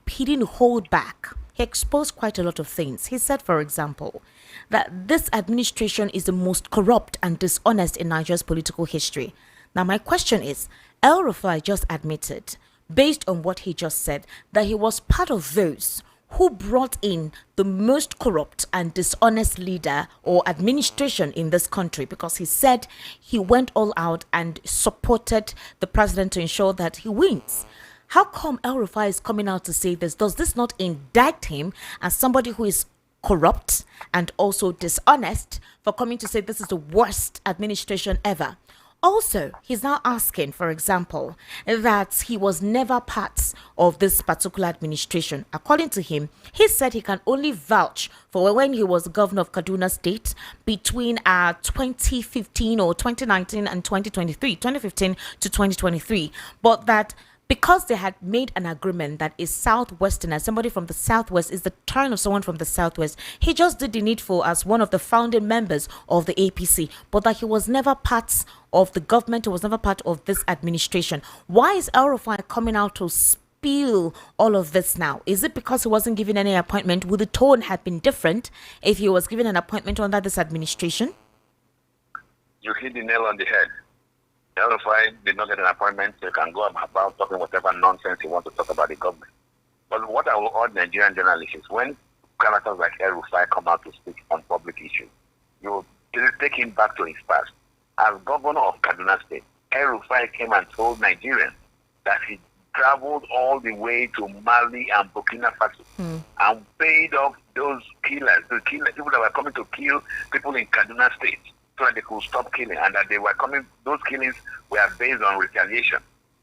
A: didn't hold back. He exposed quite a lot of things. He said, for example, that this administration is the most corrupt and dishonest in Nigeria's political history. Now, my question is, El-Rufai just admitted, based on what he just said, that he was part of those who brought in the most corrupt and dishonest leader or administration in this country, because he said he went all out and supported the president to ensure that he wins. How come El-Rufai is coming out to say this? Does this not indict him as somebody who is corrupt and also dishonest for coming to say this is the worst administration ever? Also, he's now asking, for example, that he was never part of this particular administration. According to him, he said he can only vouch for when he was governor of Kaduna State between 2015 or 2019 and 2023, 2015 to 2023, but that because they had made an agreement that a Southwesterner, somebody from the Southwest, is the turn of someone from the Southwest. He just did the needful as one of the founding members of the APC, but that he was never part of the government, he was never part of this administration. Why is El-Rufai coming out to spill all of this now? Is it because he wasn't given any appointment? Would the tone have been different if he was given an appointment under this administration?
C: You hit the nail on the head. El-Rufai did not get an appointment, so he can go about talking whatever nonsense he wants to talk about the government. But what I will urge Nigerian journalists is when characters like El-Rufai come out to speak on public issues, you take him back to his past. As governor of Kaduna State, El-Rufai came and told Nigerians that he traveled all the way to Mali and Burkina Faso and paid off those killers, people that were coming to kill people in Kaduna State, so that they could stop killing, and that they were coming, those killings were based on retaliation.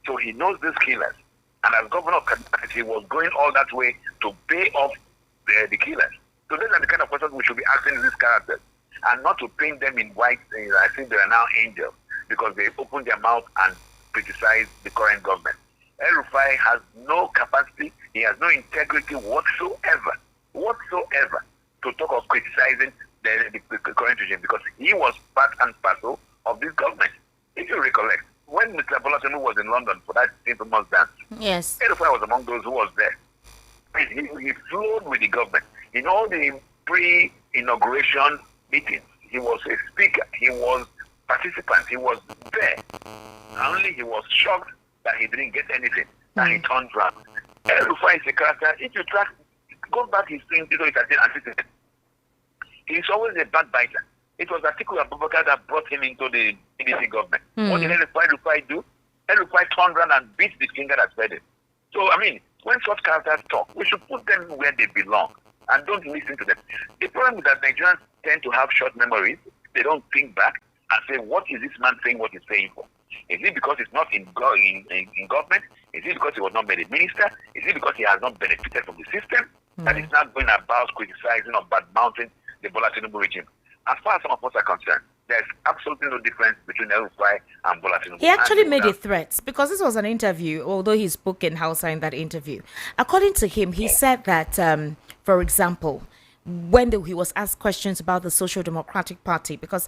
C: So he knows these killers. And as governor of Kaduna, he was going all that way to pay off the killers. So these are the kind of questions we should be asking these characters, and not to paint them in white. I think they are now angels because they opened their mouth and criticized the current government. El-Rufai has no capacity, he has no integrity whatsoever to talk of criticizing the current regime, because he was part and parcel of this government. If you recollect, when Mr. Bola Tinubu was in London for that infamous dance,
A: yes,
C: El-Rufai was among those who was there. He flowed with the government. In all the pre-inauguration meetings, he was a speaker, he was participant, he was there. Only he was shocked that he didn't get anything, that he turned around. El-Rufai is a character, if you track, go back his things, he's always a backbiter. It was Atiku Abubakar that brought him into the NDC government. What did El-Rufai do? El-Rufai turned around and beat the finger that fed him. So, I mean, when such characters talk, we should put them where they belong and don't listen to them. The problem is that Nigerians tend to have short memories. They don't think back and say, what is this man saying what he's saying for? Is it because he's not in government? Is it because he was not made a minister? Is it because he has not benefited from the system? That is not going about criticizing or bad-mouthing the Bola Tinubu regime. As far as some of us are concerned, there's absolutely no difference between El-Rufai and Bola Tinubu.
A: He actually made a threat, because this was an interview, although he spoke in Hausa in that interview. According to him, he said that, for example, when he was asked questions about the Social Democratic Party, because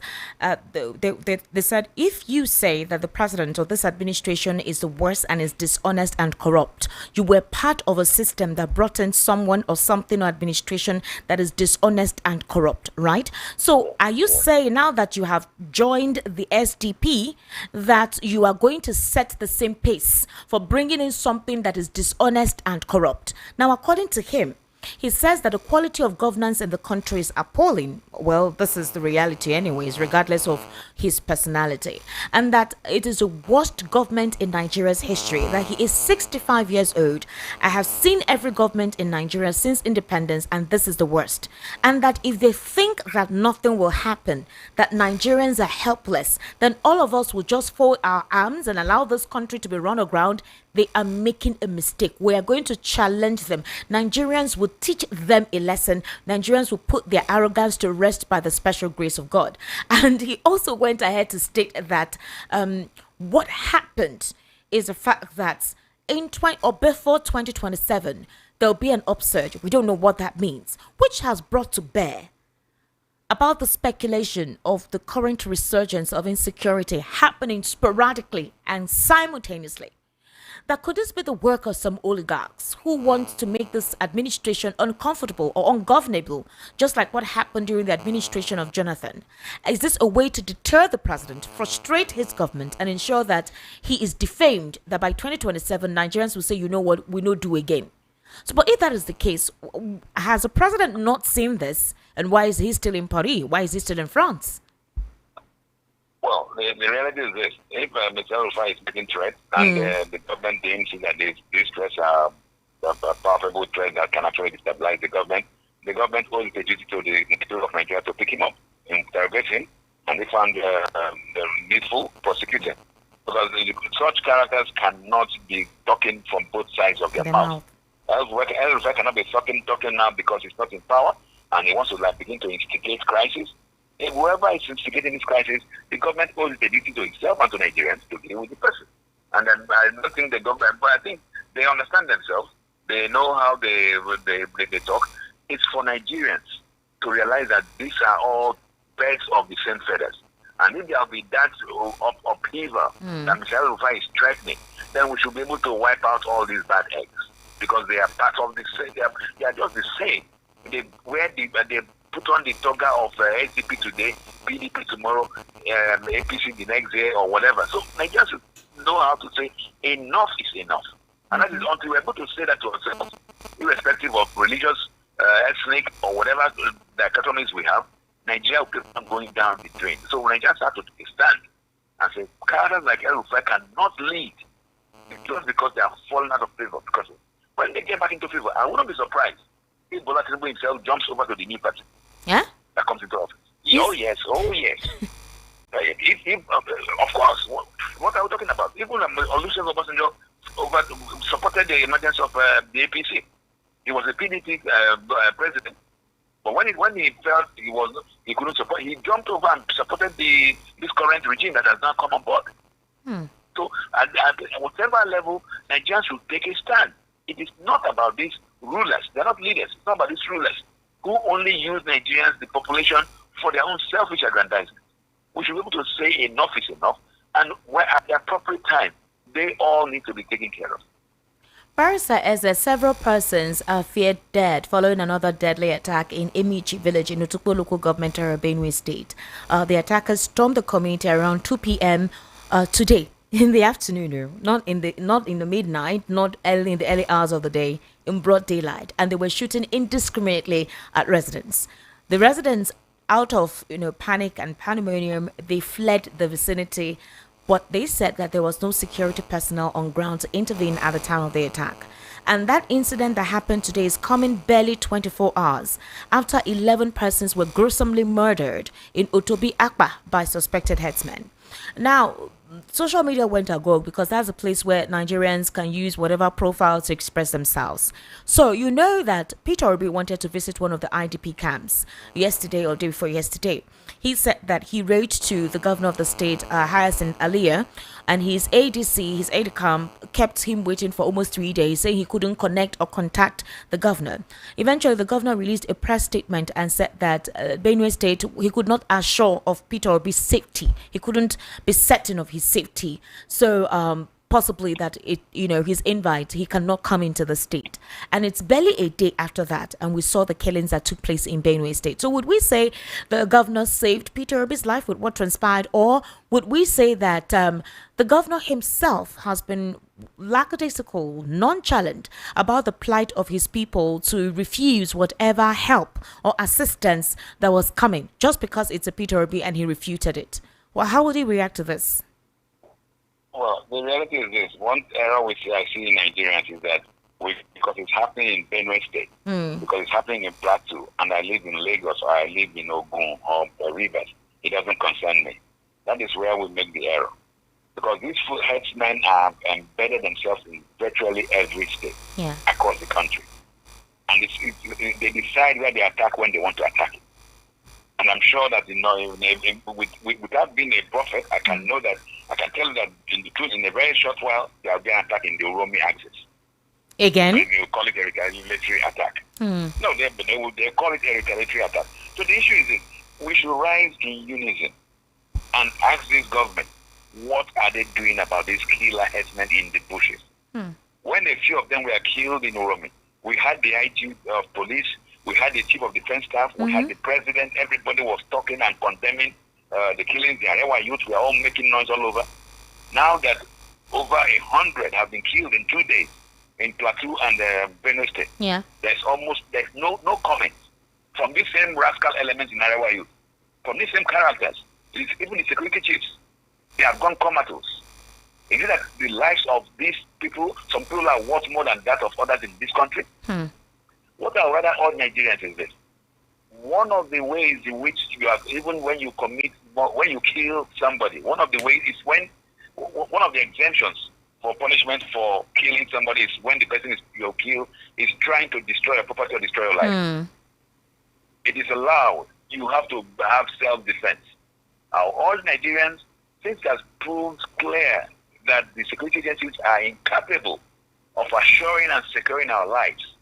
A: they said, if you say that the president or this administration is the worst and is dishonest and corrupt, you were part of a system that brought in someone or something or administration that is dishonest and corrupt, right? So are you saying now that you have joined the SDP that you are going to set the same pace for bringing in something that is dishonest and corrupt? Now, according to him, he says that the quality of governance in the country is appalling. Well, this is the reality anyways, regardless of his personality. And that it is the worst government in Nigeria's history. That he is 65 years old. I have seen every government in Nigeria since independence, and this is the worst. And that if they think that nothing will happen, that Nigerians are helpless, then all of us will just fold our arms and allow this country to be run aground. They are making a mistake. We are going to challenge them. Nigerians will teach them a lesson. Nigerians will put their arrogance to rest by the special grace of God. And he also went ahead to state that what happened is the fact that before 2027, there'll be an upsurge. We don't know what that means, which has brought to bear about the speculation of the current resurgence of insecurity happening sporadically and simultaneously. That could this be the work of some oligarchs who want to make this administration uncomfortable or ungovernable, just like what happened during the administration of Jonathan? Is this a way to deter the president, frustrate his government, and ensure that he is defamed, that by 2027 Nigerians will say, you know what, we no do again? So, but if that is the case, has the president not seen this, and why is he still in Paris? Why is he still in France?
C: Well, the reality is this. If Mr. El-Rufai is making threats and the government deems that these threats are a powerful threat that can actually destabilize the government owes the duty to the people of Nigeria to pick him up, interrogate him, and if found needful, prosecute him. Because such characters cannot be talking from both sides of their mouth. El-Rufai cannot be talking now because he's not in power and he wants to begin to instigate crisis. If whoever is instigating this crisis, the government owes the duty to itself and to Nigerians to deal with the person. And then I don't think the government, but I think they understand themselves. They know how they talk. It's for Nigerians to realize that these are all birds of the same feathers. And if there will be that upheaval that Mr. El-Rufai is threatening, then we should be able to wipe out all these bad eggs, because they are part of the same. They are just the same. They put on the toga of SDP today, PDP tomorrow, APC the next day, or whatever. So Nigerians should know how to say enough is enough. And that is until we're able to say that to ourselves, irrespective of religious, ethnic, or whatever dichotomies we have, Nigeria will keep on going down the drain. So when Nigerians start to take a stand and say, characters like El-Rufai cannot lead just because they are falling out of favor. Because when they get back into favor, I wouldn't be surprised if Bola Tinubu himself jumps over to the new party that comes into office. Yes. Oh yes. Of course, what are we talking about? Even Olusegun Obasanjo supported the emergence of the APC. He was a PDP president. But when he felt he couldn't support, he jumped over and supported this current regime that has now come on board. So at whatever level, Nigerians should take a stand. It is not about these rulers. They're not leaders. It's not about these rulers who only use Nigerians, the population, for their own selfish aggrandizement. We should be able to say enough is enough, and where at the appropriate time, they all need to be taken care of.
A: Barrister, as several persons are feared dead following another deadly attack in Emichi village in Utukpo local government area, Benue State. The attackers stormed the community around 2 p.m. Today in the afternoon, not in the midnight, not early in the early hours of the day, in broad daylight, and they were shooting indiscriminately at residents. The residents, out of panic and pandemonium, they fled the vicinity. But they said that there was no security personnel on ground to intervene at the time of the attack. And that incident that happened today is coming barely 24 hours after 11 persons were gruesomely murdered in Otobi Akpa by suspected headsmen. Now, social media went agog because that's a place where Nigerians can use whatever profile to express themselves. So you know that Peter Obi wanted to visit one of the IDP camps yesterday or day before yesterday. He said that he wrote to the governor of the state, Hyacinth Aliyah, and his ADC, his aide-de-camp, kept him waiting for almost 3 days, saying he couldn't connect or contact the governor. Eventually, the governor released a press statement and said that Benue State, he could not assure of Peter Obi's safety. He couldn't be certain of his safety. So, possibly that his invite, he cannot come into the state. And it's barely a day after that, and we saw the killings that took place in Benue State. So would we say the governor saved Peter Obi's life with what transpired, or would we say that the governor himself has been lackadaisical, nonchalant about the plight of his people to refuse whatever help or assistance that was coming just because it's a Peter Obi and he refuted it? Well, how would he react to this?
C: Well, the reality is this. One error which I see in Nigerians is that because it's happening in Benue State, because it's happening in Plateau, and I live in Lagos or I live in Ogun or Rivers, it doesn't concern me. That is where we make the error. Because these headsmen have embedded themselves in virtually every state across the country. And they decide where they attack when they want to attack it. And I'm sure that without being a prophet, I can know that I can tell you that in a very short while they are being attacked in the Oromi axis.
A: Again?
C: They will call it a retaliatory attack. No, they call it a retaliatory attack. So the issue is this: we should rise in unison and ask this government, what are they doing about these killer headsmen in the bushes? When a few of them were killed in Oromi, we had the IG of police, we had the chief of defense staff, we had the president, everybody was talking and condemning the killings. The Arewa youth were all making noise all over. Now that over 100 have been killed in 2 days in Plateau and Benue State, there's no comment from these same rascal elements in Arewa youth, from these same characters. Even the security chiefs, they have gone comatose. Is it that the lives of these people, some people are worth more than that of others in this country? What I would rather all Nigerians is this: one of the ways in which you have, even when you kill somebody, one of the ways is when one of the exemptions for punishment for killing somebody is when the person you kill is trying to destroy your property or destroy your life. It is allowed. You have to have self-defense. All Nigerians, since it has proved clear that the security agencies are incapable of assuring and securing our lives,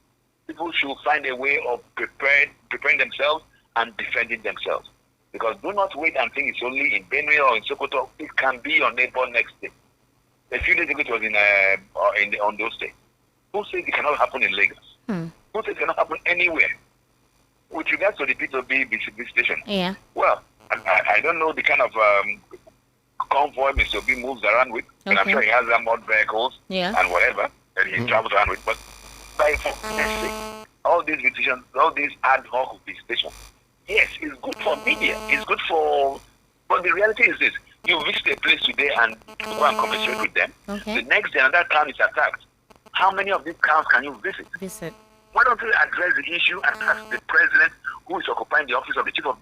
C: people should find a way of preparing themselves and defending themselves. Because do not wait and think it's only in Benue or in Sokoto. It can be your neighbor next day. A few days ago it was in Ondo State. Who says it cannot happen in Lagos? Who says it cannot happen anywhere? With regards to the P2B visitation, well, I don't know the kind of convoy Mr. B moves around with, and I'm sure he has armored vehicles and whatever that he travels around with. But by for sake, all these visitations, all these ad hoc visitations, yes, it's good for media. It's good for. But the reality is this: you visit a place today and go and commiserate with them. The next day, another town is attacked. How many of these towns can you visit? Why don't we address the issue and ask the president, who is occupying the office of the chief of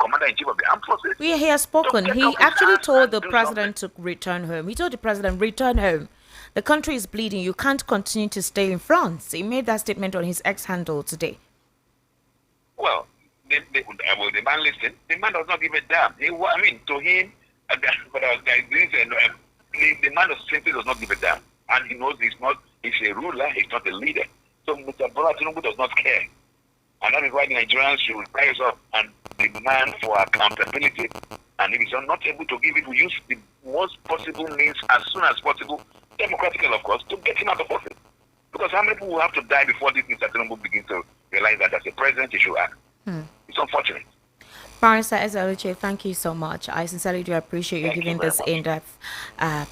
C: commander-in-chief of the armed forces?
A: Yeah, he has spoken. He actually told the president to return home. He told the president, return home. The country is bleeding. You can't continue to stay in France. He made that statement on his X handle today.
C: Well, the man listened. The man does not give a damn. To him, the man simply does not give a damn. And he knows he's a ruler, he's not a leader. So Mr. Bola Tinubu does not care. And that is why the Nigerians should rise up and demand for accountability. And if he's not able to give it, we use the most possible means as soon as possible, democratically of course, to get him out of office. Because how many people will have to die before this Mr. Tinubu begins to realize that as a president he should act? It's unfortunate.
A: Barrister El-Rufai, thank you so much. I sincerely do appreciate you giving this in-depth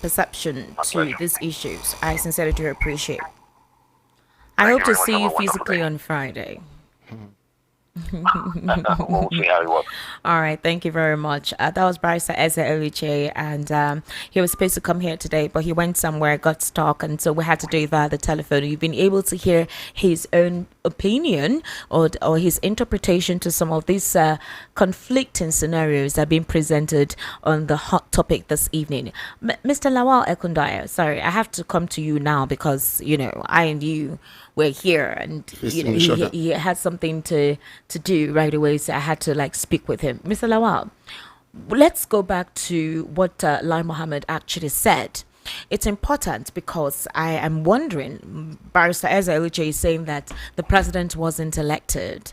A: perception to these issues. I sincerely do appreciate. I hope to see you physically on Friday.
C: We'll see how it works.
A: All right, thank you very much. That was Barrister El-Rufai, and he was supposed to come here today, but he went somewhere, got stuck, and so we had to do it via the telephone. You've been able to hear his own opinion or his interpretation to some of these conflicting scenarios that are being presented on the hot topic this evening. Mr. Lawal Ekundaya, sorry, I have to come to you now because, I and you were here, and he had something to do right away, so I had to speak with him. Mr. Lawal, let's go back to what Lai Mohammed actually said. It's important because I am wondering, Barrister El-Rufai is saying that the president wasn't elected.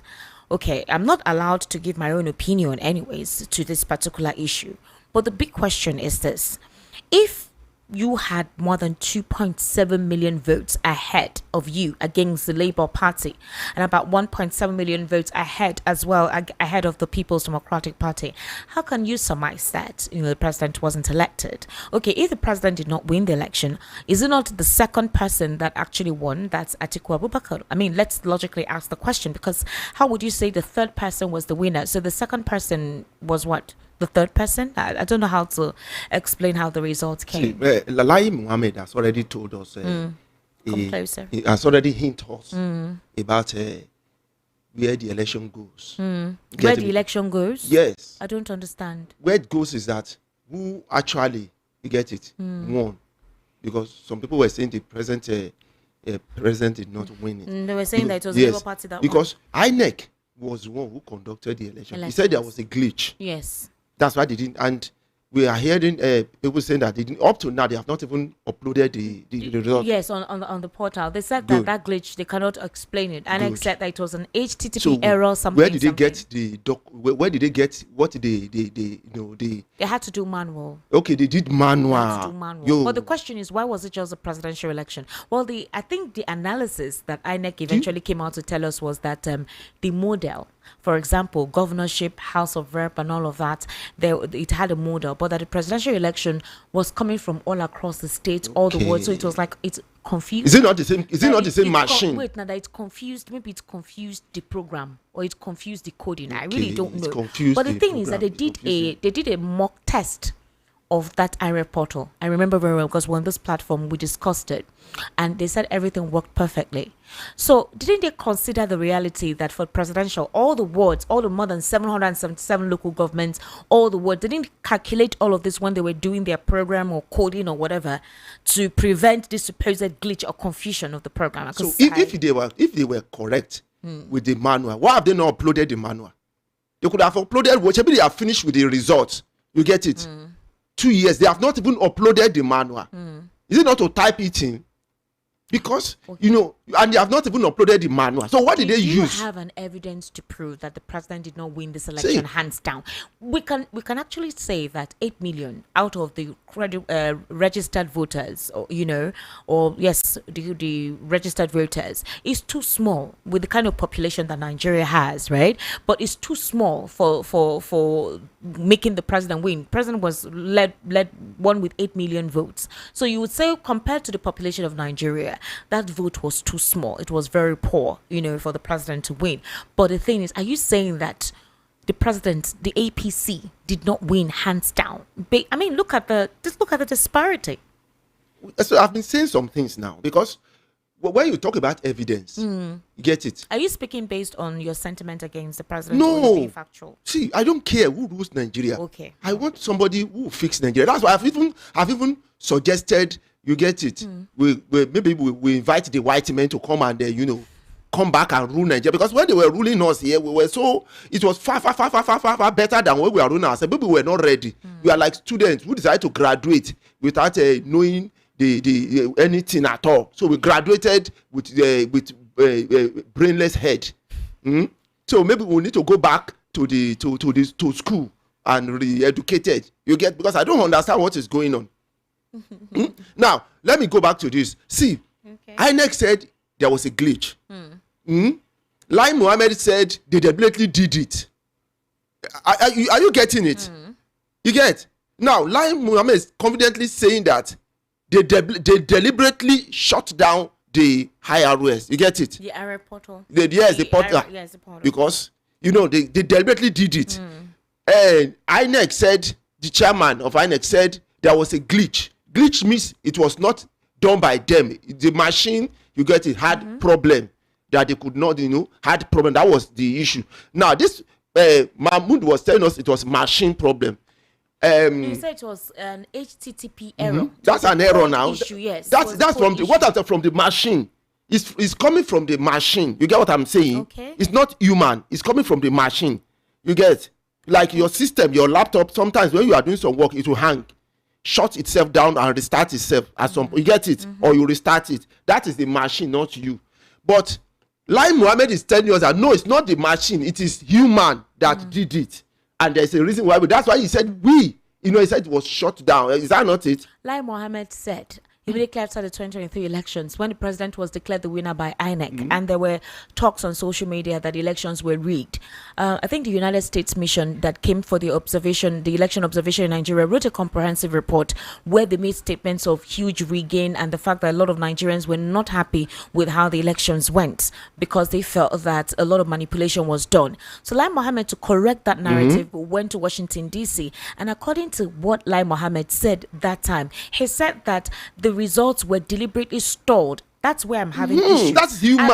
A: Okay, I'm not allowed to give my own opinion anyways to this particular issue, but the big question is this: if you had more than 2.7 million votes ahead of you against the Labour Party, and about 1.7 million votes ahead as well ahead of the People's Democratic Party, how can you surmise that the president wasn't elected? Okay, if the president did not win the election, is it not the second person that actually won? That's Atiku Abubakar. I mean, let's logically ask the question, because how would you say the third person was the winner? So the second person was what? The third person? I don't know how to explain how the results came.
B: Lai Mohammed has already told us.
A: Come closer.
B: He has already hinted us about where the election goes.
A: Where the election goes?
B: Yes.
A: I don't understand.
B: Where it goes is that who actually, you get it, won. Because some people were saying the president did not win it.
A: They were saying that it was the Labour Party that won.
B: Because INEC was the one who conducted the election. He said there was a glitch.
A: Yes.
B: That's why they didn't, and we are hearing people saying that they didn't, up to now they have not even uploaded the result.
A: Yes, on the portal. They said that glitch, they cannot explain it. And except that it was an HTTP error, something.
B: Where did they get the where did they get what they
A: They had to do manual.
B: Okay, they did manual.
A: They had to do manual. But the question is, why was it just a presidential election? Well, I think the analysis that INEC eventually came out to tell us was that the model, for example, governorship, House of Rep, and all of that, it had a model, but that the presidential election was coming from all across the state, all the world. So it was it's confused.
B: Is it not the same? Is it not the same machine?
A: Wait, now that it's confused. Maybe it's confused the program, or it confused the coding. I really don't know. But the thing is that they did a mock test of that IREP portal. I remember very well because on this platform we discussed it, and they said everything worked perfectly. So didn't they consider the reality that for presidential, all the wards, all the more than 777 local governments, all the wards, they didn't calculate all of this when they were doing their program or coding or whatever to prevent this supposed glitch or confusion of the program?
B: So if they were correct with the manual, why have they not uploaded the manual? They could have uploaded whatever they have finished with the results. You get it? 2 years, they have not even uploaded the manual. Is it not to type it in? Because, and they have not even uploaded the manual. So what did they use?
A: You have an evidence to prove that the president did not win this election hands down. We can actually say that 8 million out of the registered voters, the registered voters is too small with the kind of population that Nigeria has, right? But it's too small for making the president win. President was won with 8 million votes. So you would say, compared to the population of Nigeria, that vote was too small. It was very poor, for the president to win. But the thing is, are you saying that the president, the APC, did not win hands down? I mean, look at the disparity.
B: So I've been saying some things now, because when you talk about evidence, you get it.
A: Are you speaking based on your sentiment against the president?
B: No.
A: Or being factual?
B: See, I don't care who rules Nigeria.
A: Okay.
B: I want somebody who will fix Nigeria. That's why I've even suggested, you get it. We invite the white men to come and come back and rule Nigeria, because when they were ruling us here, it was far better than when we are ruling ourselves. Maybe we were not ready. We are like students who decided to graduate without knowing the anything at all. So we graduated with brainless head. So maybe we need to go back to school and re-educated. You get, because I don't understand what is going on. Now let me go back to this. See, INEC said there was a glitch. Lai Mohammed said they deliberately did it. Are you getting it? You get? Now Lai Mohammed is confidently saying that they deliberately shut down the IRS. You get it?
A: The IRS portal.
B: The portal.
A: Yes, the portal.
B: Because they deliberately did it. And INEC said, the chairman of INEC said there was a glitch. Glitch means it was not done by them. The machine, you get it, had problem that they could not, had problem. That was the issue. Now this Mahmoud was telling us it was machine problem.
A: You said it was an HTTP error.
B: That's an error now.
A: Issue, yes.
B: That's from from the machine. It's coming from the machine. You get what I'm saying?
A: Okay.
B: It's not human. It's coming from the machine. You get, like your system, your laptop. Sometimes when you are doing some work, it will hang, shut itself down, and restart itself at some point. You get it, or you restart it. That is the machine, not you. But Lai Mohammed is telling us that no, it's not the machine. It is human that did it. And there's a reason why. That's why he said he said it was shut down. Is that not it?
A: Lai Mohammed said immediately after the 2023 elections, when the president was declared the winner by INEC, and there were talks on social media that the elections were rigged. I think the United States mission that came for the election observation in Nigeria, wrote a comprehensive report where they made statements of huge rigging and the fact that a lot of Nigerians were not happy with how the elections went because they felt that a lot of manipulation was done. So Lai Mohammed, to correct that narrative, went to Washington, D.C. And according to what Lai Mohammed said that time, he said that the results were deliberately stored. That's where I'm having issues.
B: That's human.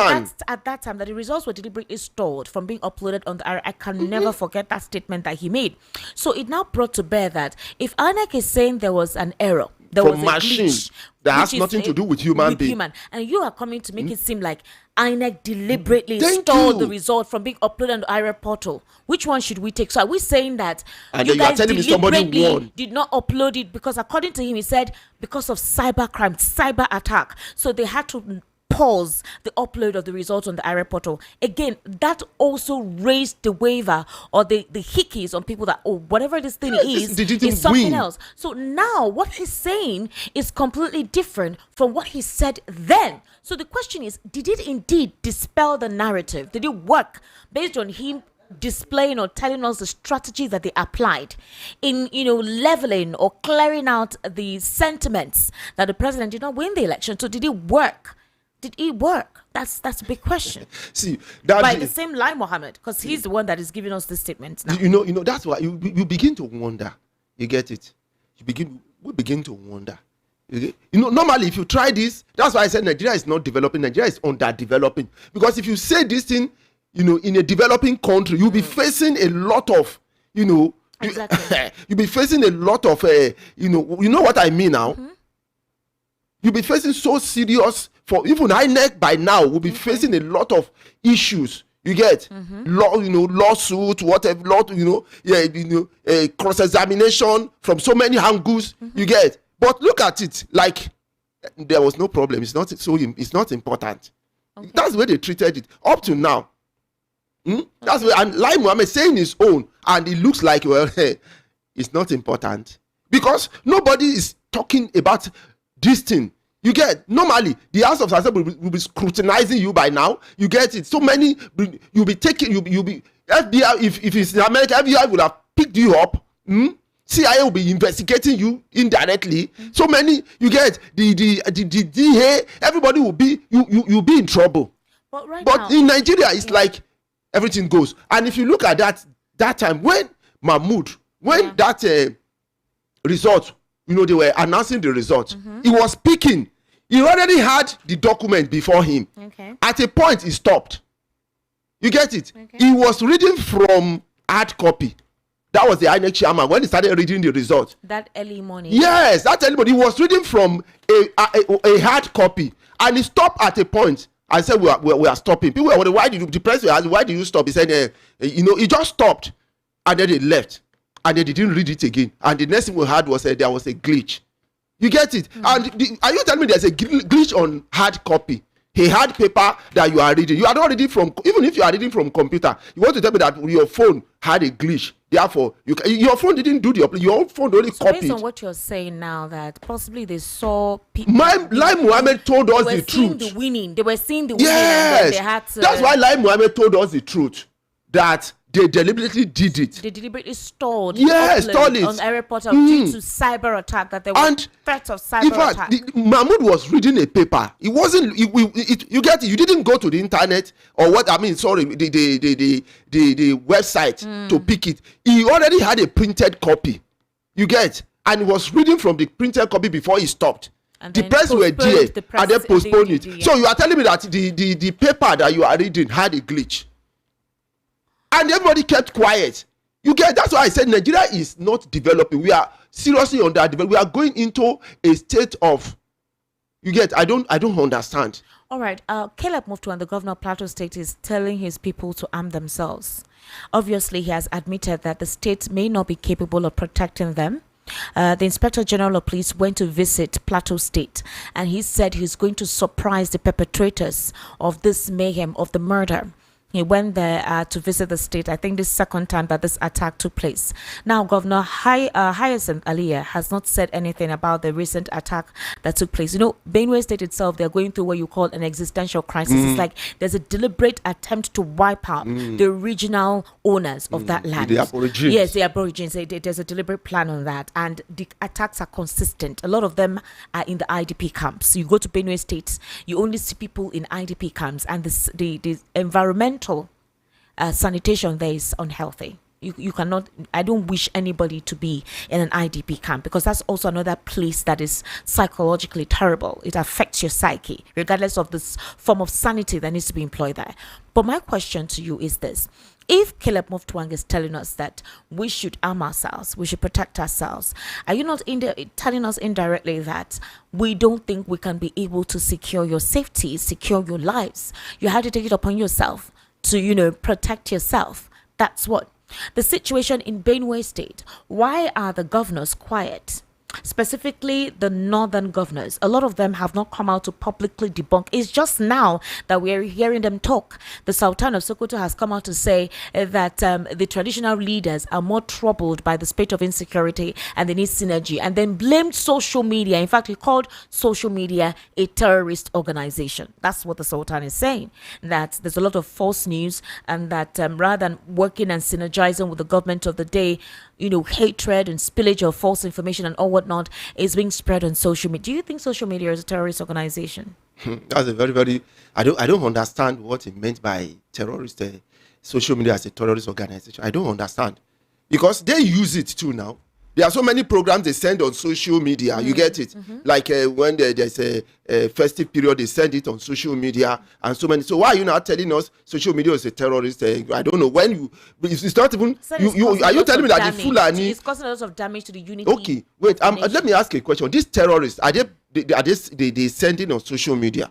A: At that time, that the results were deliberately stored from being uploaded on the IRS. I can never forget that statement that he made. So it now brought to bear that if INEC is saying there was an error, there was a
B: machine
A: glitch,
B: that has nothing to do with human being.
A: And you are coming to make it seem like INEC deliberately stored the result from being uploaded on the IRS portal. Which one should we take? So are we saying that
B: and
A: you guys
B: deliberately
A: did not upload it because, according to him, he said because of cyber crime, cyber attack, so they had to pause the upload of the results on the IRS portal? Again, that also raised the waiver or the hickeys on people that, whatever this thing is something else. So now what he's saying is completely different from what he said then. So the question is, did it indeed dispel the narrative? Did it work based on him displaying or telling us the strategy that they applied in leveling or clearing out the sentiments that the president did not win the election? So did it work? Did it work? That's a big question.
B: See,
A: by the same Lai Mohammed, because he's the one that is giving us the statements now.
B: That's why you begin to wonder. You get it? We begin to wonder. Normally, if you try this, that's why I said Nigeria is not developing. Nigeria is underdeveloping. Because if you say this thing, in a developing country, you'll be facing a lot of,
A: Exactly.
B: you'll be facing a lot of, you know what I mean now? You'll be facing so serious, for even INEC by now will be facing a lot of issues, You get law, lawsuit, whatever, cross-examination from so many angles. You get, but look at it like there was no problem. It's not important. Okay. That's the way they treated it up to now. That's why, and Lai Mohammed saying his own, and it looks like, well, hey, it's not important because nobody is talking about this thing. You get, normally the House of Assembly will be scrutinizing you by now. You get it. So many you'll be taking. You'll be FBI. If it's in America, FBI will have picked you up. CIA will be investigating you indirectly. So many. You get the DA. Everybody will be you'll be in trouble. But in Nigeria, it's like everything goes. And if you look at that time when Mahmoud, that result, they were announcing the result. He was speaking. He already had the document before him. Okay. At a point, he stopped. You get it? Okay. He was reading from hard copy. That was the INEC chairman when he started reading the result. That early morning. Yes, that early morning. He was reading from a hard copy. And he stopped at a point. I said, we are stopping. People were wondering, why did you stop? He said, he just stopped. And then they left. And they didn't read it again. And the next thing we had was there was a glitch. You get it? And are you telling me there's a glitch on hard copy? A hard paper that you are reading. You are not reading from, even if you are reading from computer, you want to tell me that your phone had a glitch. Therefore, your phone didn't do your phone only copied. Based on what you're saying now, that possibly they saw people. Lai Mohammed told us the truth. They were seeing the winning. Yes. And they had to, that's why Lai Mohammed told us the truth. That they deliberately did it. They deliberately stalled. Yes, stalled it on a portal due to cyber attack. That there were threats of cyber attack. In fact, Mahmoud was reading a paper. It wasn't. You get it. You didn't go to the internet or what? I mean, sorry, the website to pick it. He already had a printed copy. You get, and he was reading from the printed copy before he stopped. And the press were there, and they postponed it. Yeah. So you are telling me that the paper that you are reading had a glitch. And everybody kept quiet. You get, that's why I said Nigeria is not developing. We are seriously underdeveloped. We are going into a state of, you get, I don't understand. All right. Caleb Mutfwang, the governor of Plateau State, is telling his people to arm themselves. Obviously, he has admitted that the state may not be capable of protecting them. The Inspector General of Police went to visit Plateau State, and he said he's going to surprise the perpetrators of this mayhem, of the murder. He went there to visit the state. I think this second time that this attack took place. Now, Governor Hyacinth Alia has not said anything about the recent attack that took place. Benue State itself, they're going through what you call an existential crisis. It's like there's a deliberate attempt to wipe out the original owners of that land. The Aborigines. Yes, the Aborigines. There's a deliberate plan on that. And the attacks are consistent. A lot of them are in the IDP camps. You go to Benue State, you only see people in IDP camps. And the environmental sanitation there is unhealthy. You cannot, I don't wish anybody to be in an IDP camp, because that's also another place that is psychologically terrible. It affects your psyche, regardless of this form of sanity that needs to be employed there. But my question to you is this. If Caleb Mutfwang is telling us that we should arm ourselves, we should protect ourselves, are you not telling us indirectly that we don't think we can be able to secure your safety, secure your lives? You have to take it upon yourself to, protect yourself. That's what. The situation in Benue State, why are the governors quiet? Specifically, the northern governors, a lot of them have not come out to publicly debunk. It's just now that we're hearing them talk. The Sultan of Sokoto has come out to say that the traditional leaders are more troubled by the spate of insecurity and they need synergy, and then blamed social media. In fact, he called social media a terrorist organization. That's what the Sultan is saying, that there's a lot of false news, and that rather than working and synergizing with the government of the day, hatred and spillage of false information and all whatnot is being spread on social media. Do you think social media is a terrorist organization? That's a very, very. I don't understand what he meant by terrorist. Social media as a terrorist organization. I don't understand, because they use it too now. There are so many programs they send on social media. You get it? Like when there's a festive period, they send it on social media, and so many. So why are you not telling us social media is a terrorist? I don't know. It's not even. Are you telling me that the Fulani? It's causing a lot of damage to the unity. Okay, wait. Let me ask you a question. These terrorists, are they sending on social media?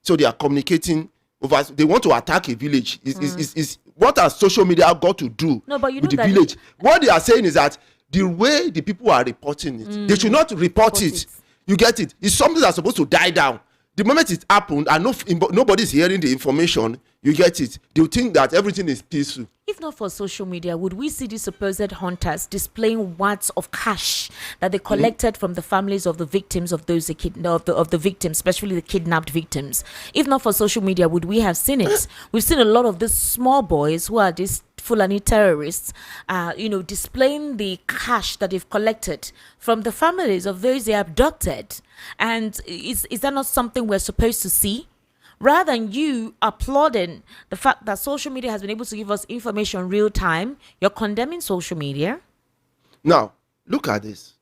B: So they are communicating they want to attack a village. Is what has social media got to do
A: No, but you
B: with
A: know
B: the
A: that
B: village? What they are saying is that the way the people are reporting it, they should not report it. You get it? It's something that's supposed to die down. The moment it happened and nobody's hearing the information, you get it, they'll think that everything is peaceful.
A: If not for social media, would we see these supposed hunters displaying wads of cash that they collected from the families of the victims of those of the victims, especially the kidnapped victims? If not for social media, would we have seen it? We've seen a lot of these small boys who are these Fulani terrorists, displaying the cash that they've collected from the families of those they abducted. And is that not something we're supposed to see? Rather than you applauding the fact that social media has been able to give us information real time, you're condemning social media.
B: Now, look at this.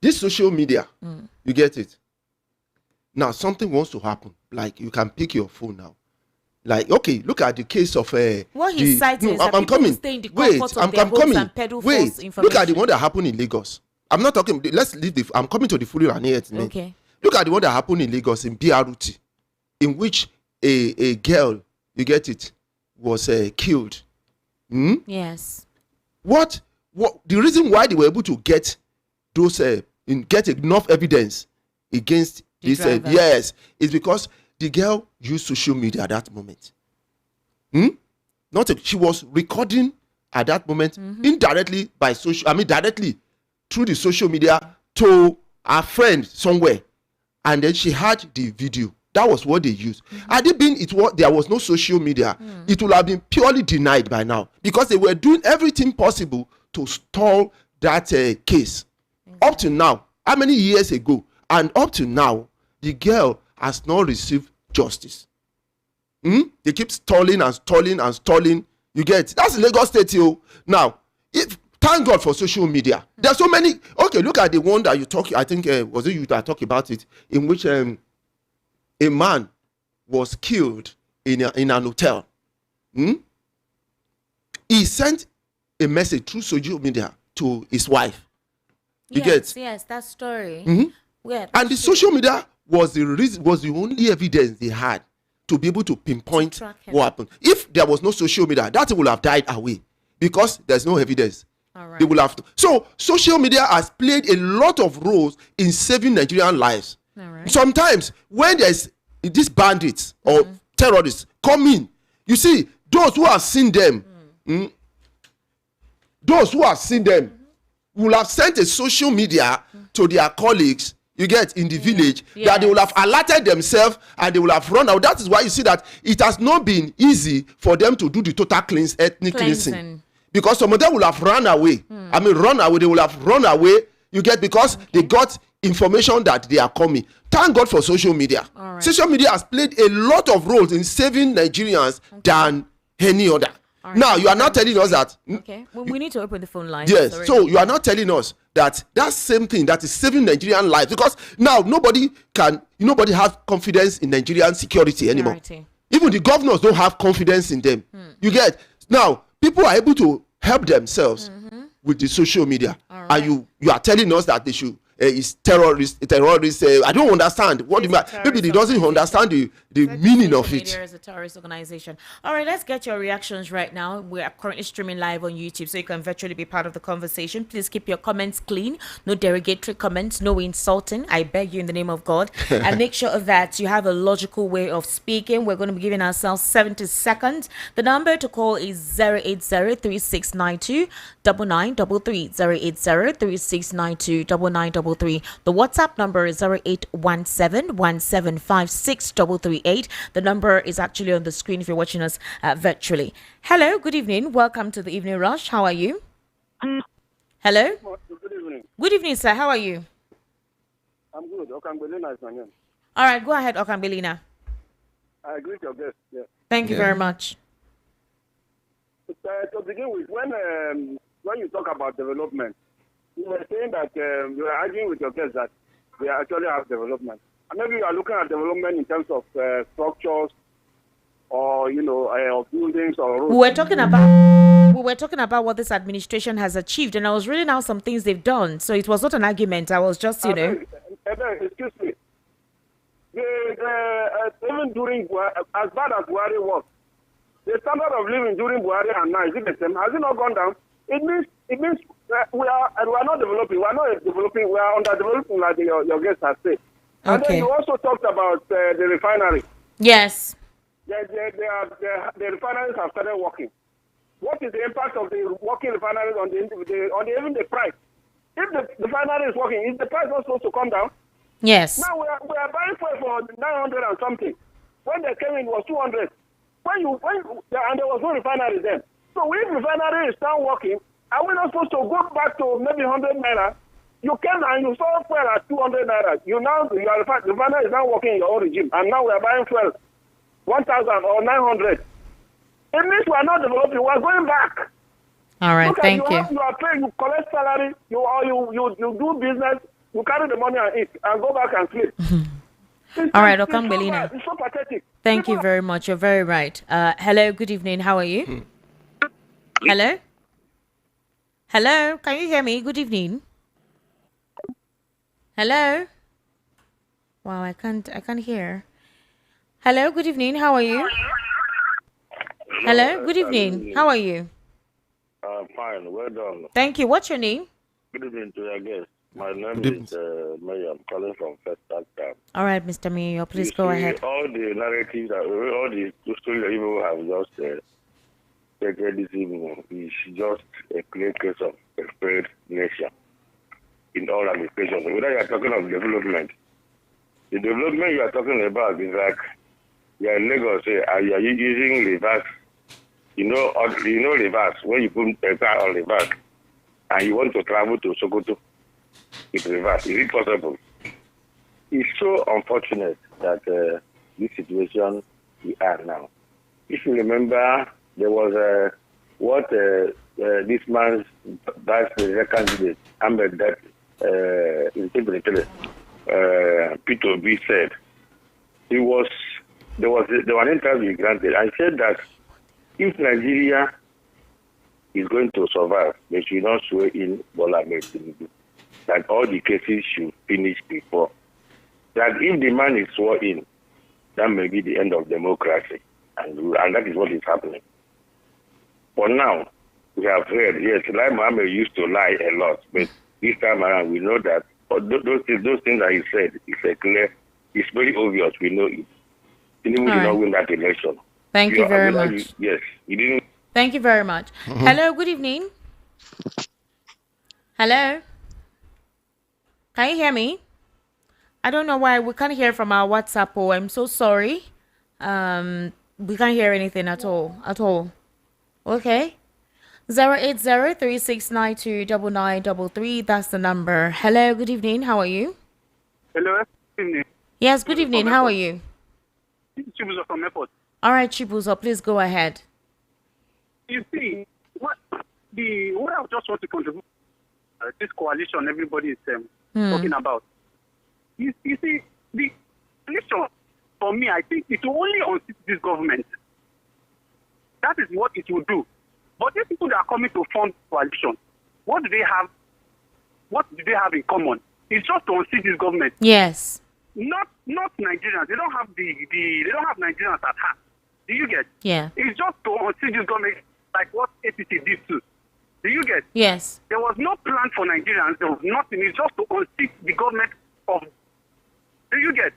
B: This social media, you get it? Now, something wants to happen. Like, you can pick your phone now. Like, okay, look at the case of
A: what he's citing is that
B: I'm
A: people
B: coming.
A: stay in the
B: Wait,
A: comfort of their homes and peddle false information.
B: Look at the one that happened in Lagos. I'm not talking. Let's leave I'm coming to the full and here today.
A: Okay.
B: Look at the one that happened in Lagos in BRT, in which a girl, you get it, was killed.
A: Yes.
B: What the reason why they were able to get those get enough evidence against this yes, is because the girl used social media at that moment. She was recording at that moment indirectly directly through the social media to a friend somewhere, and then she had the video. That was what they used. Had it been there was no social media, it would have been purely denied by now, because they were doing everything possible to stall that case. Up to now, how many years ago? And up to now, the girl has not received justice. They keep stalling and stalling and stalling. You get it? That's Lagos State. Now, thank God for social media. There's so many. Okay, look at the one that you talk. I think was it you that talked about it, in which a man was killed in an hotel. He sent a message through social media to his wife. You get?
A: Yes, that story.
B: And the social media was the only evidence they had to be able to pinpoint what happened. If there was no social media, that would have died away, because there's no evidence. They will have to. So social media has played a lot of roles in saving Nigerian lives. Sometimes when there's these bandits or terrorists come in, you see those who have seen them, will have sent a social media to their colleagues, you get, in the village, that they will have alerted themselves and they will have run out. That is why you see that it has not been easy for them to do the total ethnic cleansing. Because some of them will have run away. They will have run away, you get, because they got information that they are coming. Thank God for social media. Social media has played a lot of roles in saving Nigerians than any other. Now, you are not telling us that.
A: We need to open the phone line.
B: Yes, so you are not telling us that same thing that is saving Nigerian lives, because now nobody has confidence in Nigerian security anymore. Even the governors don't have confidence in them. You get? Now, people are able to help themselves with the social media. And you are telling us that they should is terrorist. I don't understand what you mean. Maybe they doesn't understand the meaning of it.
A: Media is a terrorist organization. All right, let's get your reactions right now. We are currently streaming live on YouTube, so you can virtually be part of the conversation. Please keep your comments clean. No derogatory comments, no insulting. I beg you in the name of God. And make sure that you have a logical way of speaking. We're going to be giving ourselves 70 seconds. The number to call is 080-3692-9933. 080-3692-9933. The WhatsApp number is 0817-175-6338. The number is actually on the screen if you're watching us virtually. Hello, good evening. Welcome to the Evening Rush. How are you? Hello?
D: Good evening.
A: Good evening, sir. How are you?
D: I'm good. Okambelina is my name.
A: All right, go ahead, Okambelina.
D: I agree with your guest. Yeah.
A: Thank you very much.
D: To begin with, when you talk about development, you were saying that you were arguing with your guest that we actually have development. And maybe you are looking at development in terms of structures or, of buildings or roads.
A: We were talking about what this administration has achieved, and I was reading out some things they've done. So it was not an argument. I was just,
D: Excuse me. even during as bad as Buhari was, the standard of living during Buhari and now is it the same? Has it not gone down? It means we are not developing. We are not developing. We are underdeveloping, like your guest has said. And then you also talked about the refinery.
A: Yes.
D: The refineries have started working. What is the impact of the working refineries on even the price? If the refinery is working, is the price not supposed to come down?
A: Yes.
D: Now we are buying fuel for 900 and something. When they came in, it was 200. And there was no refinery then. So if refinery is now working, are we not supposed to go back to maybe 100 naira? You came and you saw fuel at 200 naira. The refinery is now working in your own regime, and now we are buying fuel 1,000 or 900. It means we are not developing. We are going back.
A: All right, thank you.
D: You are paying, you collect salary, you do business, you carry the money and eat, and go back and sleep.
A: All right, Okambelina.
D: It's so pathetic.
A: Thank you very much. You're very right. Hello, good evening. How are you? Hello? Hello? Can you hear me? Good evening. Hello? Wow, I can't hear. Hello, good evening. How are you? Hello, good evening. How are you?
E: Fine, well done.
A: Thank you. What's your name?
E: Good evening to your guest. My name is Mayor. I'm calling from First Time.
A: All right, Mr. Mayor, please go ahead.
E: All the narratives, all the stories that people have just taken this evening is just a clear case of a failed nation in all ramifications. Whether you are talking of development, the development you are talking about is like you are in Lagos, you are using reverse. You know reverse, when you put a car on reverse and you want to travel to Sokoto, it's reverse. Is it possible? It's so unfortunate that this situation we are now. If you remember, there was this man's vice president candidate, Ahmed, that Peter B said. There was an interview granted. I said that if Nigeria is going to survive, they should not swear in Bola Ahmed Tinubu. That all the cases should finish before. That if the man is sworn in, that may be the end of democracy. And that is what is happening. For now, we have heard, yes, Lai Mohammed used to lie a lot, but this time around we know that those things that he said, it's very obvious, we know it. Tinubu did not win that election.
A: Thank you very much.
E: Yes, he didn't.
A: Thank you very much. Hello, good evening. Hello? Can you hear me? I don't know why we can't hear from our WhatsApp. Oh, I'm so sorry. We can't hear anything at all. Okay. 08036929933. That's the number. Hello, good evening. How are you?
D: Hello, good evening.
A: Yes, good evening. How are you?
D: This is Chibuzo from Airport.
A: All right, Chibuzo, please go ahead.
D: You see, what I just want to contribute this coalition everybody is talking about. You see, the coalition, for me, I think it will only unseat this government. That is what it will do. But these people that are coming to form coalition, what do they have? What do they have in common? It's just to unseat this government.
A: Yes.
D: Not Nigerians. They don't have Nigerians at heart. Do you get?
A: Yeah.
D: It's just to unseat this government, like what APC did too. Do you get?
A: Yes.
D: There was no plan for Nigerians. There was nothing. It's just to unseat the government of. Do you get?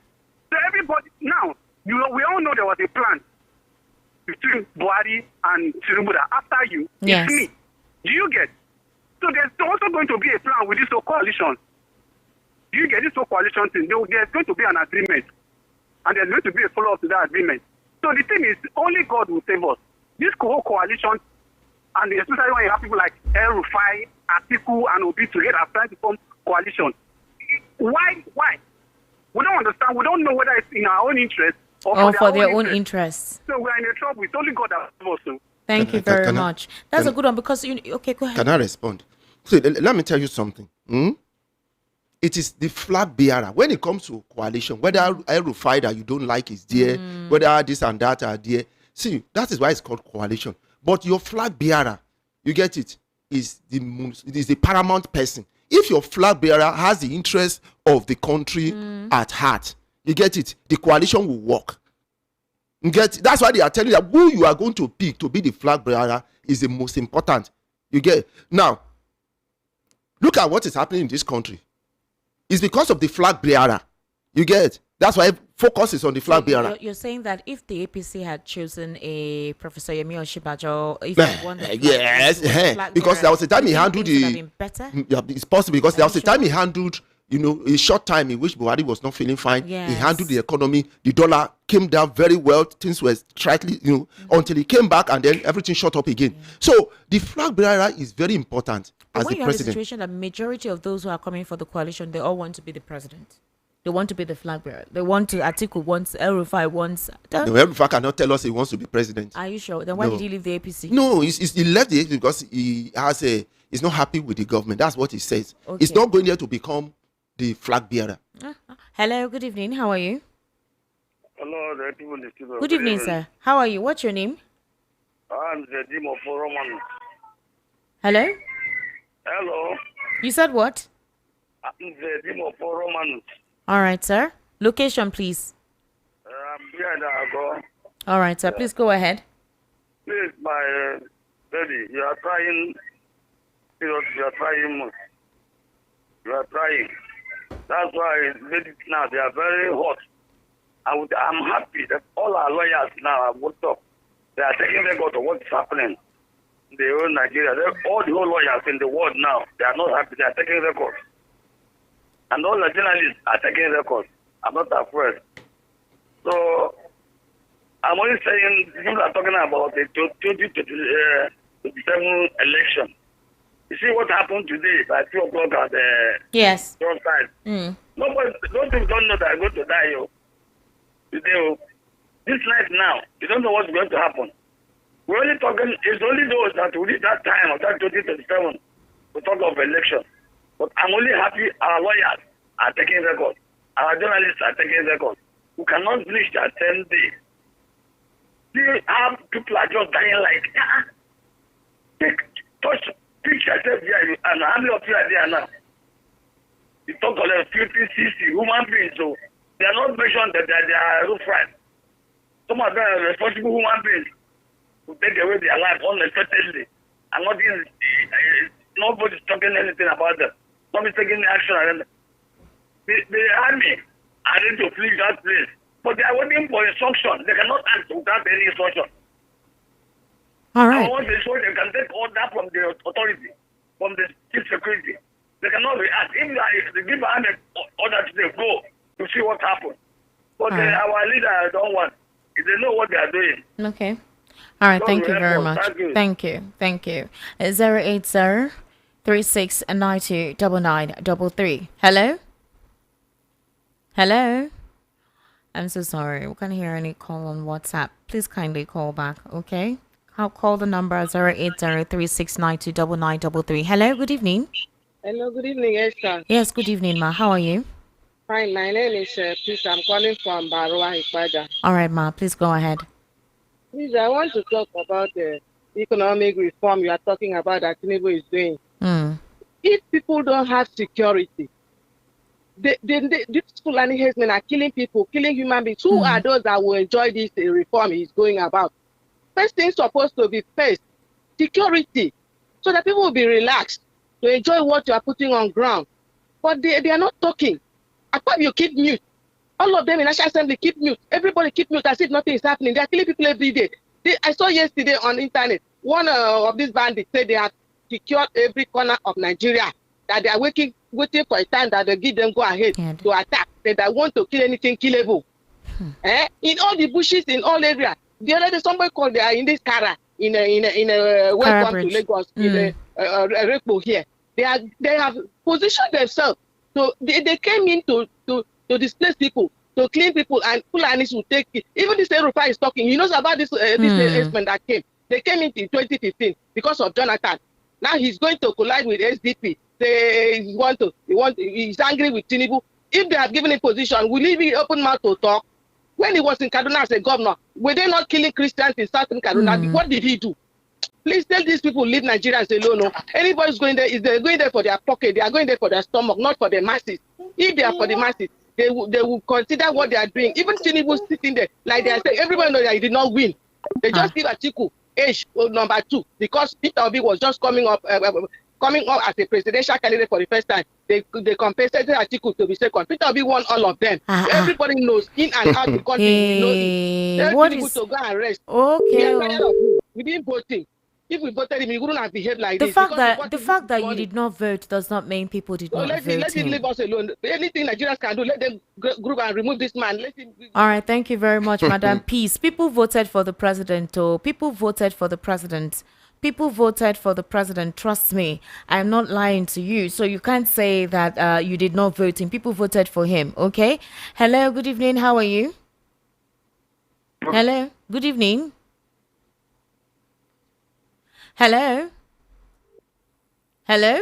D: So everybody now, we all know there was a plan between Buhari and Tinubu after you.
A: Yes.
D: It's me. Do you get? So there's also going to be a plan with this whole coalition. Do you get this whole coalition thing? There's going to be an agreement, and there's going to be a follow-up to that agreement. So the thing is, only God will save us. This whole coalition, and especially when you have people like El-Rufai, Atiku, and Obi together trying to form coalition. Why? We don't understand. We don't know whether it's in our own interest or
A: for their own interests.
D: So we're in a trouble. It's only God that will save us.
A: Thank you very much. That's a good one because okay, go ahead.
B: Can I respond? So let me tell you something. It is the flag bearer when it comes to coalition, whether El-Rufai that you don't like is there, whether this and that are there. See, that is why it's called coalition. But your flag bearer, you get it, is the paramount person. If your flag bearer has the interest of the country at heart, you get it, the coalition will work. You get it? That's why they are telling you that who you are going to pick to be the flag bearer is the most important. You get it? Now, look at what is happening in this country. It's because of the flag bearer. You get it? That's why focus is on the flag bearer.
A: You're saying that if the APC had chosen a Professor Yemi Oshibajo, if he won the flag,
B: yes, because there was a time he handled the.
A: Better?
B: Yeah, it's possible because there was a time he handled, a short time in which Buhari was not feeling fine.
A: Yes.
B: He handled the economy. The dollar came down very well. Things were slightly, until he came back and then everything shot up again. So the flag bearer is very important as
A: when
B: the
A: you
B: president.
A: have a situation that majority of those who are coming for the coalition, they all want to be the president. They want to be the flag bearer. They want to. Atiku wants. El-Rufai wants.
B: No, El-Rufai cannot tell us he wants to be president.
A: Are you sure? Then why did he leave the APC?
B: No, he left the APC because he's not happy with the government. That's what he says.
A: Okay.
B: He's not going there to become the flag bearer.
A: Hello, good evening. How are you?
E: Hello, the people in the studio.
A: Good evening, sir. How are you? What's your name?
E: I'm the Demo for Roman.
A: Hello?
E: Hello,
A: You said what?
E: I'm the Demo for Roman.
A: All right, sir. Location, please.
E: I'm behind the
A: All right, sir. Please go ahead.
E: Please, my lady, you are trying. You are trying much. You are trying. That's why ladies now, they are very hot. I'm happy that all our lawyers now have woke up. They are taking record of what's happening in the whole Nigeria. All the whole lawyers in the world now, they are not happy. They are taking records. And all the journalists are taking records. I'm not afraid. So, I'm only saying, people are talking about the 2027 election. You see what happened today by 2 o'clock at the
A: Yes.
E: front side? Nobody, those people don't know that I'm going to die. Today, this night now, you don't know what's going to happen. We're only talking, it's only those that will reach that time of that 2027 to talk of election. But I'm only happy our lawyers are taking records. Our journalists are taking records. We cannot reach that 10 days. See how people are just dying like, touch yourself here, and how many of you are there now? You talk about 50, 60 human beings, so they are not mentioned that they are El-Rufai. Some of them are responsible human beings who take away their life unexpectedly. And nobody's talking anything about them. Nobody's taking action. The army are ready to flee that place. But they are waiting for instruction. They cannot act without any instruction.
A: All right.
E: I want to show they can take order from the authority, from the chief security. They cannot react. If they give an order to them, go to see what happens. But our leaders don't want. If they know what they are doing.
A: Okay. All right. Thank you very much.
E: Thank you.
A: Thank you. 080-3692-9933. Hello? Hello? I'm so sorry. We can't hear any call on WhatsApp. Please kindly call back, okay? I'll call the number 080-3692-9933. Hello, good evening.
F: Hello, good evening, Esther.
A: Yes, good evening, ma. How are you?
F: Fine, my name is Peace. I'm calling from Barua, Ipaja.
A: All right, ma. Please go ahead.
F: Please, I want to talk about the economic reform you are talking about that Tinubu is doing. If people don't have security, these Fulani herdsmen are killing people, killing human beings. Who are those that will enjoy this reform he's going about? First thing supposed to be first, security, so that people will be relaxed to enjoy what you are putting on ground. But they are not talking. Apart you keep mute. All of them in National Assembly keep mute. Everybody keep mute as if nothing is happening. They are killing people every day. I saw yesterday on the internet, one of these bandits said they have secured every corner of Nigeria, that they are waiting for a time that they give them go ahead to attack. That they want to kill anything killable. In all the bushes, in all areas. The other day, somebody called they are in this Kara, in a welcome to Lagos, in a Repo here. They have positioned themselves. So they came in to displace people, to clean people, and Fulanis will take it. Even this El-Rufai is talking. He knows about this investment that came. They came in 2015 because of Jonathan. Now he's going to collide with SDP. He's angry with Tinubu. If they have given him position, will he be open mouth to talk? When he was in Kaduna as a governor, were they not killing Christians in Southern Kaduna? What did he do? Please tell these people leave Nigerians alone. No. Anybody's going there, is they're going there for their pocket. They are going there for their stomach, not for the masses. If they are for the masses, they will consider what they are doing. Even Tinubu sitting there, like they are saying, everyone knows that he did not win. They just give Atiku age number 2 because Peter Obi was just coming up as a presidential candidate for the first time. They compensated Atiku to be second. Peter Obi won all of them. Everybody knows in and out the country.
A: Hey,
F: we know it.
A: what
F: Tinubu
A: is
F: to go and rest.
A: okay?
F: We are tired of him. We didn't vote him. If we voted him, he wouldn't have behaved like
A: The
F: this.
A: fact that you did not vote does not mean people did not vote
F: let him
A: him.
F: leave us alone. Anything Nigerians can do, let them group and remove this man. Let him.
A: All right, thank you very much, Madam Peace. People voted for the president. People voted for the president. People voted for the president. Trust me, I'm not lying to you. So you can't say that you did not vote him. People voted for him. Okay. Hello. Good evening. How are you? Hello. Good evening. Hello? Hello?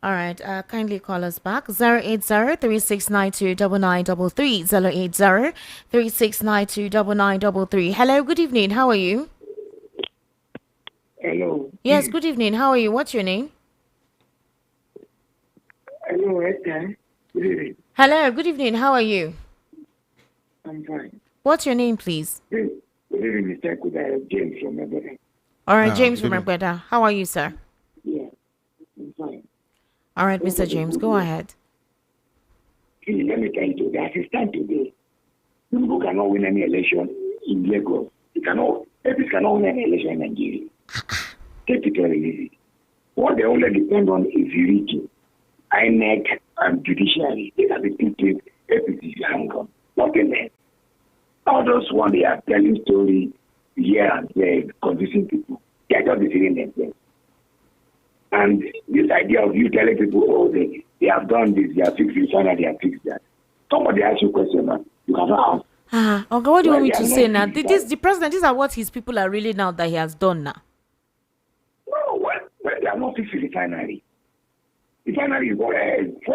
A: All right, kindly call us back. 080-3692-9933. 080-3692-9933. Hello, good evening. How are you?
G: Hello.
A: Yes, good evening. How are you? What's your name?
G: Hello, Esther. Good evening.
A: Hello, good evening. How are you?
G: I'm fine.
A: What's your name, please?
G: Good evening, Mr. Kuda. James from Ebony.
A: All right, James from Agbada. How are you, sir?
G: Yeah, I'm fine.
A: All right, Mr. James, go ahead.
G: See, let me tell you, the assistant today, Tinubu cannot win any election in Lagos. APC cannot win any election in Nigeria. Take it very easy. What they only depend on is unity, INEC and judiciary. These are the two things APC hang on. Nothing else. All those one they are telling story here and there, convincing people. They are just deceiving themselves. And this idea of you telling people, oh, they have done this, they have fixed this, they have fixed that. Somebody asks you a question, man. You cannot ask.
A: Okay, what do you want me to say now? The president, these are what his people are really now that he has done now.
G: No, when they are not fixing refinery. Refinery fuel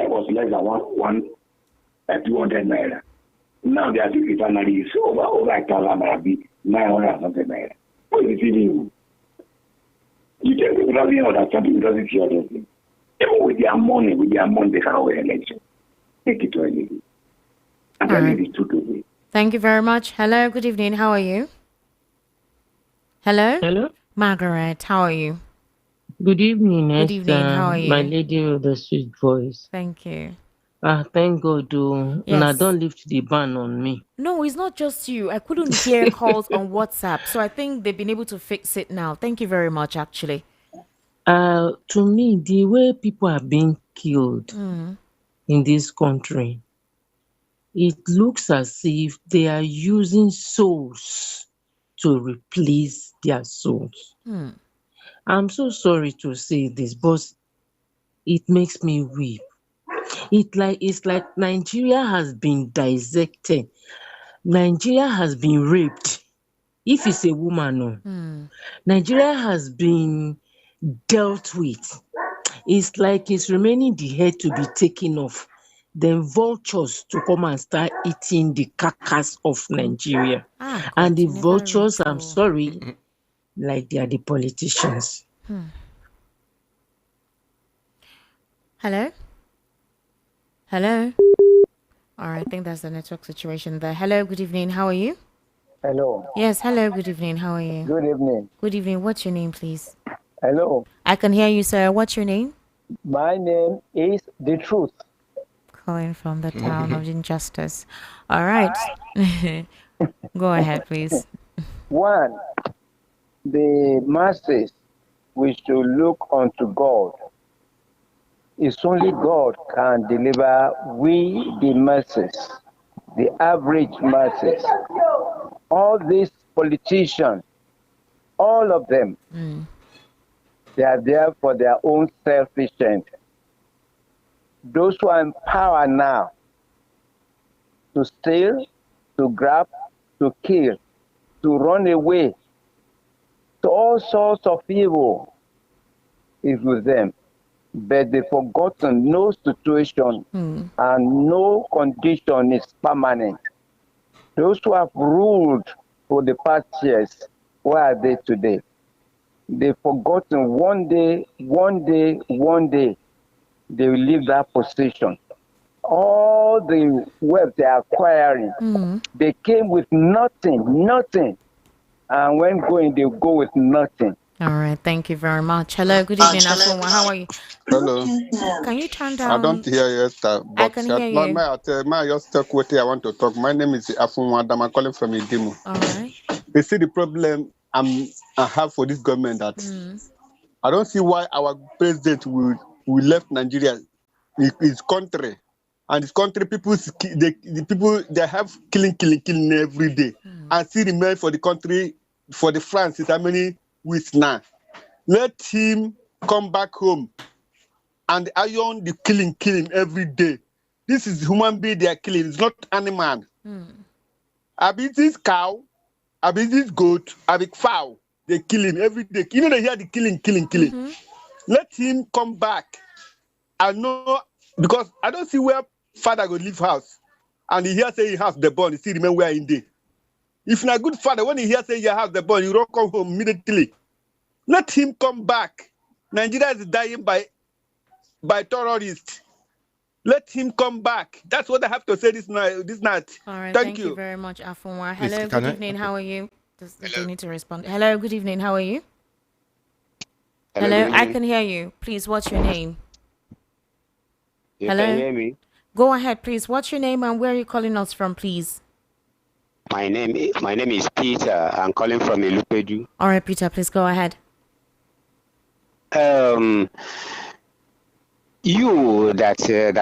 G: was less than 200 naira. Now they are fixing refinery is over 1,000 naira, 900 something naira. What is it you? You tell people doesn't understand, people doesn't see other things. Even with their money, they cannot win election. Take it to a lady. And I need it to do it.
A: Thank you very much. Hello, good evening. How are you? Hello?
H: Hello?
A: Margaret, how are you?
H: Good evening,
A: Good evening. How are you?
H: My lady with the sweet voice.
A: Thank you.
H: Thank God.
A: Yes.
H: Now don't lift the ban on me.
A: No, it's not just you. I couldn't hear calls on WhatsApp, so I think they've been able to fix it now. Thank you very much, actually.
H: To me, the way people are being killed in this country, it looks as if they are using souls to replace their souls. I'm so sorry to say this, but it makes me weep. It's like Nigeria has been dissected. Nigeria has been raped. If it's a woman, no. Nigeria has been dealt with. It's like it's remaining the head to be taken off. Then vultures to come and start eating the carcass of Nigeria. And the vultures, I'm sorry, like they are the politicians.
A: Hello? Hello? All right, I think that's the network situation there. Hello, good evening. How are you?
I: Hello.
A: Yes, hello, good evening. How are you?
I: Good evening.
A: Good evening. What's your name, please?
I: Hello.
A: I can hear you, sir. What's your name?
I: My name is The Truth.
A: Calling from the town of Injustice. All right. Go ahead, please.
I: One, the masses we should look unto God. It's only God can deliver we the masses, the average masses. All these politicians, all of them, they are there for their own selfish end. Those who are in power now to steal, to grab, to kill, to run away, to all sorts of evil is with them. But they've forgotten no situation and no condition is permanent. Those who have ruled for the past years, where are they today? They've forgotten one day, they will leave that position. all the wealth they are acquiring, they came with nothing. And when going, they go with nothing.
A: All right, thank you very much. Hello, good evening, Afunwa. How are you?
J: Hello.
A: Can you turn
J: I don't
A: down?
J: hear you, sir.
A: I
J: But
A: can hear you.
J: my just talk what I want to talk. My name is Afunwa. I'm calling from Idimu.
A: All right.
J: You see the problem I have for this government that I don't see why our president will left Nigeria, his country, and his country the people they have killing every day, and still remain for the country for the France. It's how many weeks now? Let him come back home and iron the killing every day. This is human being they are killing. It's not animal. I be this cow, I be this goat, I be fowl. They killing every day. You know they hear the killing. Let him come back. I know because I don't see where father go leave house, and he hear say he has the born. He still remember where in day. If not good father, when he hear say you have the born, you don't come home immediately. Let him come back. Nigeria is dying by terrorists. Let him come back. That's what I have to say this night.
A: All right.
J: Thank
A: you very much, Afunwa.
B: Please,
A: Hello,
B: can
A: good
B: I-
A: evening. How are you? Do you need to respond? Hello, good evening. How are you?
K: Hello,
A: Hello,
K: good
A: I
K: evening.
A: can hear you. Please, what's your name?
K: You
A: Hello?
K: can hear me?
A: Go ahead, please. What's your name and where are you calling us from, please?
K: My name is Peter. I'm calling from Elupeju.
A: All right, Peter, please go ahead.
K: You that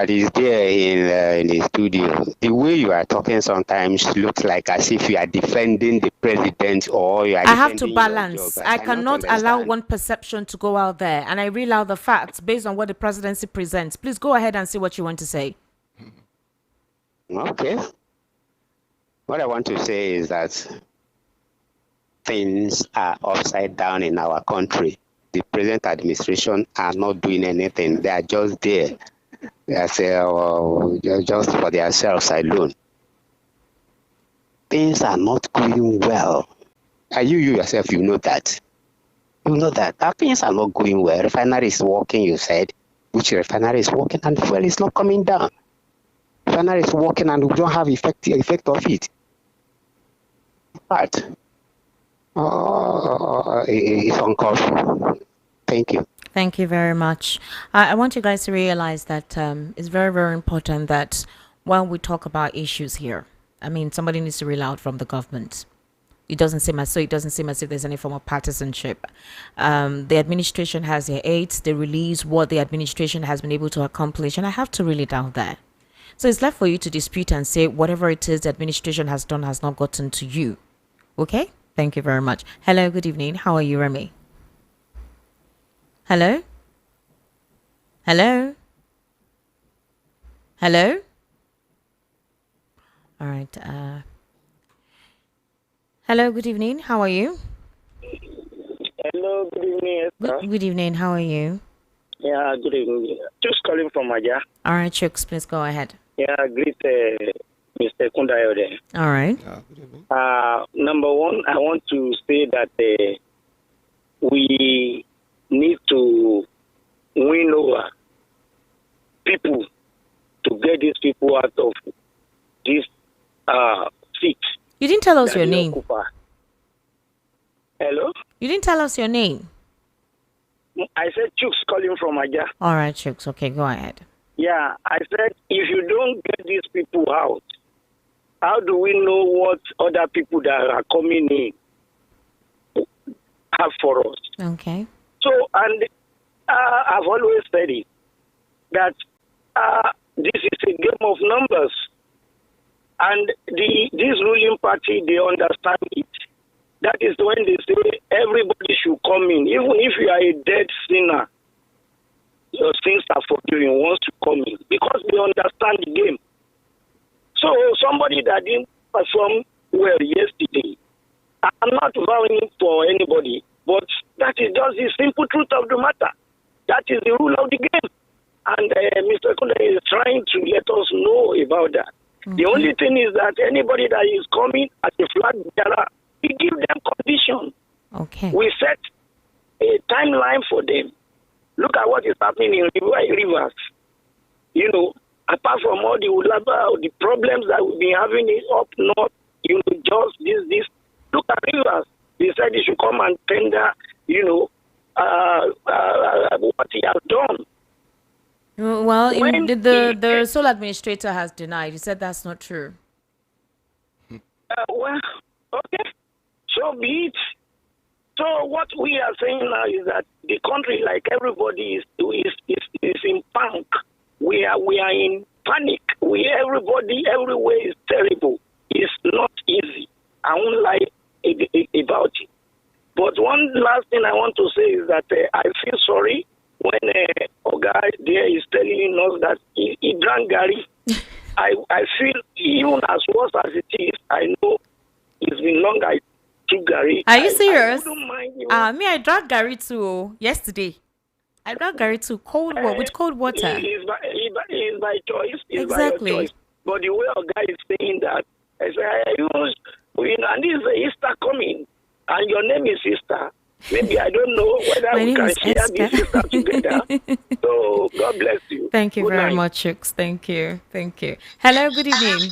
K: is there in the studio, the way you are talking sometimes looks like as if you are defending the president or you are
A: I have to
K: defending your
A: balance.
K: job.
A: I
K: cannot
A: cannot allow
K: understand.
A: one perception to go out there, and I reel out the facts based on what the presidency presents. Please go ahead and see what you want to say.
K: Okay. What I want to say is that things are upside down in our country. The present administration are not doing anything. They are just there. They are just for themselves alone. Things are not going well. And you yourself, you know that. You know that. Things are not going well. Refinery is working, you said. Which refinery is working and fuel is not coming down. Refinery is working and we don't have effect of it. But it's uncalled for. Thank you.
A: Thank you very much. I want you guys to realize that it's very, very important that when we talk about issues here, I mean, somebody needs to reel out from the government. It doesn't seem as if there's any form of partisanship. The administration has their aides. They release what the administration has been able to accomplish, and I have to reel it out there. So it's left for you to dispute and say whatever it is the administration has done has not gotten to you. Okay? Thank you very much. Hello, good evening. How are you, Remy? Hello? Hello? Hello? All right. Hello, good evening. How are you?
L: Hello, good evening.
A: Good evening. How are you?
L: Yeah, good evening. Just calling from Maja.
A: All right, Chooks, please go ahead.
L: Yeah, greet Mr. Kundayo there.
A: All right.
L: Number one, I want to say that we need to win over people to get these people out of this seat.
A: You didn't tell us your name.
L: Hello?
A: You didn't tell us your name.
L: I said Chooks calling from Maja.
A: All right, Chooks. Okay, go ahead.
L: Yeah, I said if you don't get these people out, how do we know what other people that are coming in have for us?
A: Okay.
L: So, and I've always said it, that this is a game of numbers. And this ruling party, they understand it. That is when they say everybody should come in. Even if you are a dead sinner, your sins are forgiven once you come in. Because they understand the game. So somebody that didn't perform well yesterday, I'm not vowing for anybody, but that is just the simple truth of the matter. That is the rule of the game. And Mr. Kunde is trying to let us know about that. Okay. The only thing is that anybody that is coming as a flag bearer, we give them conditions.
A: Okay.
L: We set a timeline for them. Look at what is happening in rivers. You know, apart from all the problems that we've been having up north, just this. Look at Rivers. They said he should come and tender, what he has done.
A: Well, the sole administrator has denied. He said that's not true.
L: Well, okay. So be it. So what we are saying now is that the country, like everybody, is in panic. We are in panic. Everybody everywhere is terrible. It's not easy. I won't lie about it. But one last thing I want to say is that I feel sorry when Oga there is telling us that he drank Gary. I feel even as worse as it is, I know it's been long I took Gary.
A: Are you serious?
L: I wouldn't mind,
A: Me, I drank Gary too yesterday. I drank Gary too, with cold water.
L: It's by choice.
A: Exactly.
L: By your choice. But the way Oga is saying that, I say, and this is Easter coming, and your name is Easter. Maybe I don't know whether we can share this Easter together. So God bless you.
A: Thank you very much, Chooks. Thank you. Hello, good evening.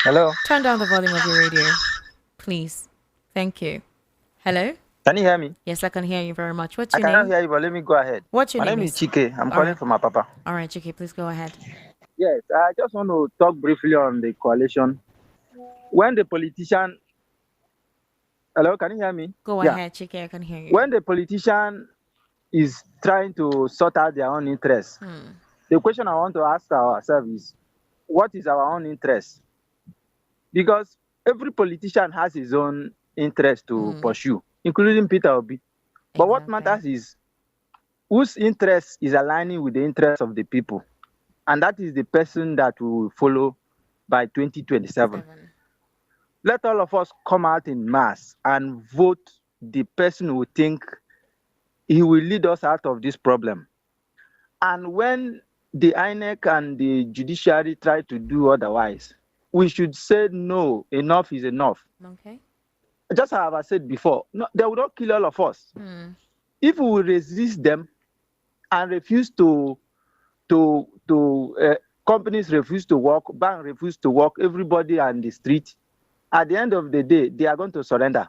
M: Hello.
A: Turn down the volume of your radio, please. Thank you. Hello.
M: Can you hear me?
A: Yes, I can hear you very much. What's your name?
M: I cannot hear you, but let me go ahead.
A: What's your name?
M: My name is Chike. I'm calling from Apapa.
A: All right, Chike, please go ahead.
M: Yes, I just want to talk briefly on the coalition. When the politician... Hello, can you hear me?
A: Go ahead, Chike, I can hear you.
M: When the politician is trying to sort out their own interests, the question I want to ask ourselves is, what is our own interest? Because every politician has his own interest to pursue, including Peter Obi. But what matters is whose interest is aligning with the interest of the people. And that is the person that we will follow by 2027. Let all of us come out in mass and vote the person who think he will lead us out of this problem. And when the INEC and the judiciary try to do otherwise, we should say no, enough is enough.
A: Okay.
M: Just as I said before, no, they will not kill all of us. If we resist them and refuse companies refuse to work, banks refuse to work, everybody on the street, at the end of the day, they are going to surrender.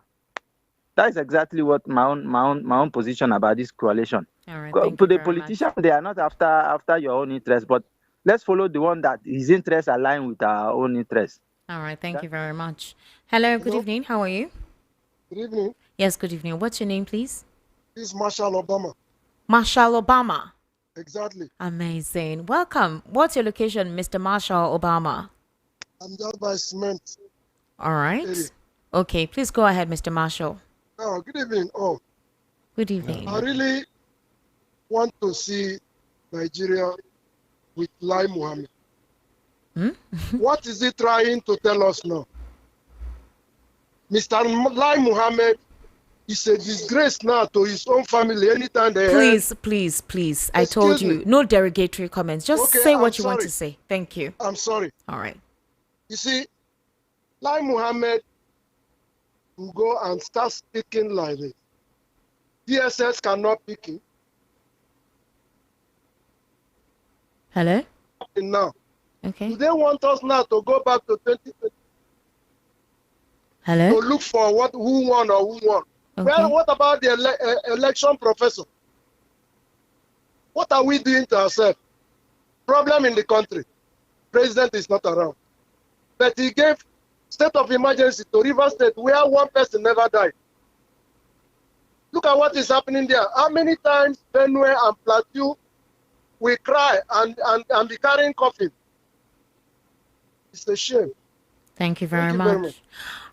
M: That is exactly what my own position about this coalition.
A: All right,
M: to the politicians, they are not after your own interest, but let's follow the one that his interests align with our own interests.
A: All right, thank you very much. Hello, good evening. How are you?
N: Good evening.
A: Yes, good evening. What's your name, please?
N: This is Marshall Obama.
A: Marshall Obama.
N: Exactly.
A: Amazing. Welcome. What's your location, Mr. Marshall Obama?
N: I'm just by cement.
A: All right. Okay, please go ahead, Mr. Marshall.
N: Oh, good evening. Oh,
A: good evening.
N: I really want to see Nigeria with Lai Mohammed. What is he trying to tell us now? Mr. Lai Mohammed is a disgrace now to his own family anytime they
A: Please. I told you, no derogatory comments. Just say what you want to say. Thank you.
N: I'm sorry.
A: All right.
N: You see, Lai Mohammed will go and start speaking like this. DSS cannot pick him.
A: Hello?
N: Now.
A: Okay.
N: Do they want us now to go back to 2020?
A: Hello?
N: To look for who won or who won. Okay. Well, what about the election professor? What are we doing to ourselves? Problem in the country. President is not around. But he gave state of emergency to Rivers State where one person never died. Look at what is happening there. How many times Benue and Plateau we cry and be carrying coffin? It's a shame.
A: Thank you very much.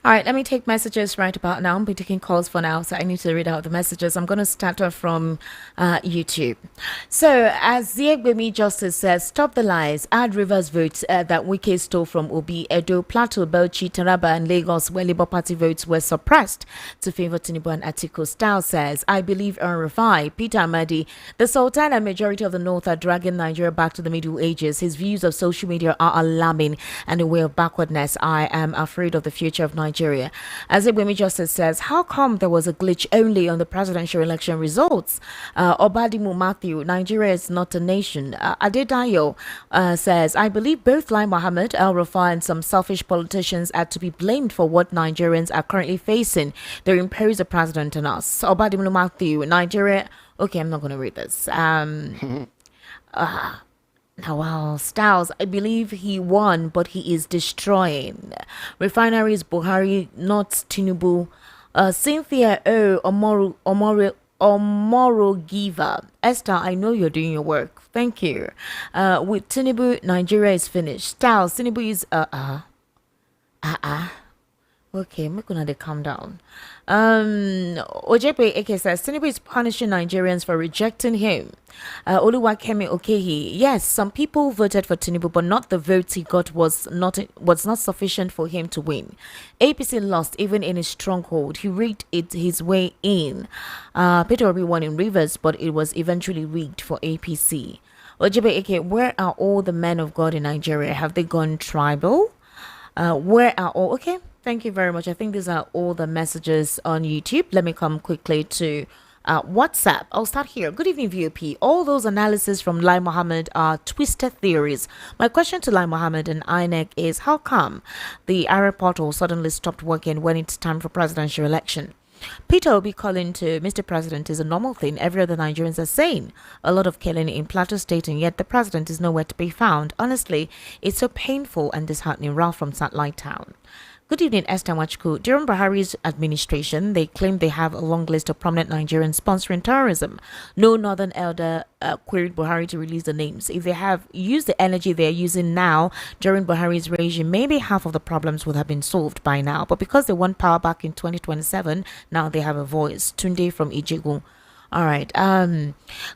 A: All right, let me take messages right about now. I'll be taking calls for now, so I need to read out the messages. I'm going to start off from YouTube. So, as Ziegbemi Justice says, stop the lies, add Rivers votes that Wike stole from Obi, Edo, Plateau, Bauchi, Taraba, and Lagos, where Labour Party votes were suppressed to favour Tinubu and Atiku. Style says, I believe El-Rufai, Peter Amadi, the Sultan and majority of the North are dragging Nigeria back to the Middle Ages. His views of social media are alarming and a way of backwardness. I am afraid of the future of Nigeria Nigeria. As Ibwemi Justice says, how come there was a glitch only on the presidential election results? Obadimu Matthew, Nigeria is not a nation. Adedayo says, I believe both Lai Mohammed, El-Rufai, and some selfish politicians are to be blamed for what Nigerians are currently facing. They impose a president on us. Obadimu Matthew, Nigeria. Okay, I'm not going to read this. Well, Styles, I believe he won, but he is destroying. Refineries Buhari, not Tinubu. Cynthia O. Omoro Giver. Esther, I know you're doing your work. Thank you. With Tinubu, Nigeria is finished. Styles, Tinubu is Okay, I'm gonna calm down. Ojepe Eke says Tinubu is punishing Nigerians for rejecting him. Oluwakemi Okehi, yes, some people voted for Tinubu, but not the votes he got was not sufficient for him to win. APC lost even in his stronghold. He rigged it his way in. Peter Obi won in Rivers, but it was eventually rigged for APC. Ojepe Eke, where are all the men of God in Nigeria? Have they gone tribal? Where are all? Okay. Thank you very much. I think these are all the messages on YouTube. Let me come quickly to WhatsApp. I'll start here. Good evening, VOP. All those analyses from Lai Mohammed are twisted theories. My question to Lai Mohammed and INEC is, how come the Arab portal suddenly stopped working when it's time for presidential election? Peter Obi calling to Mr. President is a normal thing every other Nigerians are saying. A lot of killing in Plateau State, and yet the president is nowhere to be found. Honestly, it's so painful and disheartening. Ralph from Satellite Town. Good evening, Esther Wachku. During Buhari's administration, they claim they have a long list of prominent Nigerians sponsoring terrorism. No northern elder queried Buhari to release the names. If they have used the energy they are using now during Buhari's regime, maybe half of the problems would have been solved by now. But because they want power back in 2027, now they have a voice. Tunde from Ijegun. All right.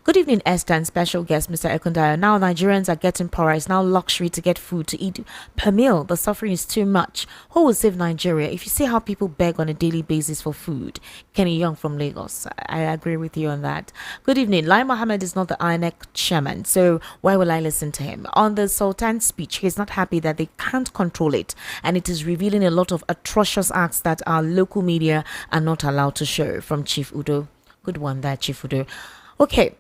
A: Good evening, Esther and special guest, Mr. Ekundaya. Now Nigerians are getting poorer. It's now luxury to get food to eat per meal. The suffering is too much. Who will save Nigeria? If you see how people beg on a daily basis for food. Kenny Young from Lagos. I agree with you on that. Good evening. Lai Mohammed is not the INEC chairman, so why will I listen to him? On the Sultan's speech, he's not happy that they can't control it, and it is revealing a lot of atrocious acts that our local media are not allowed to show. From Chief Udo. Good one there, Chief Udo. Okay,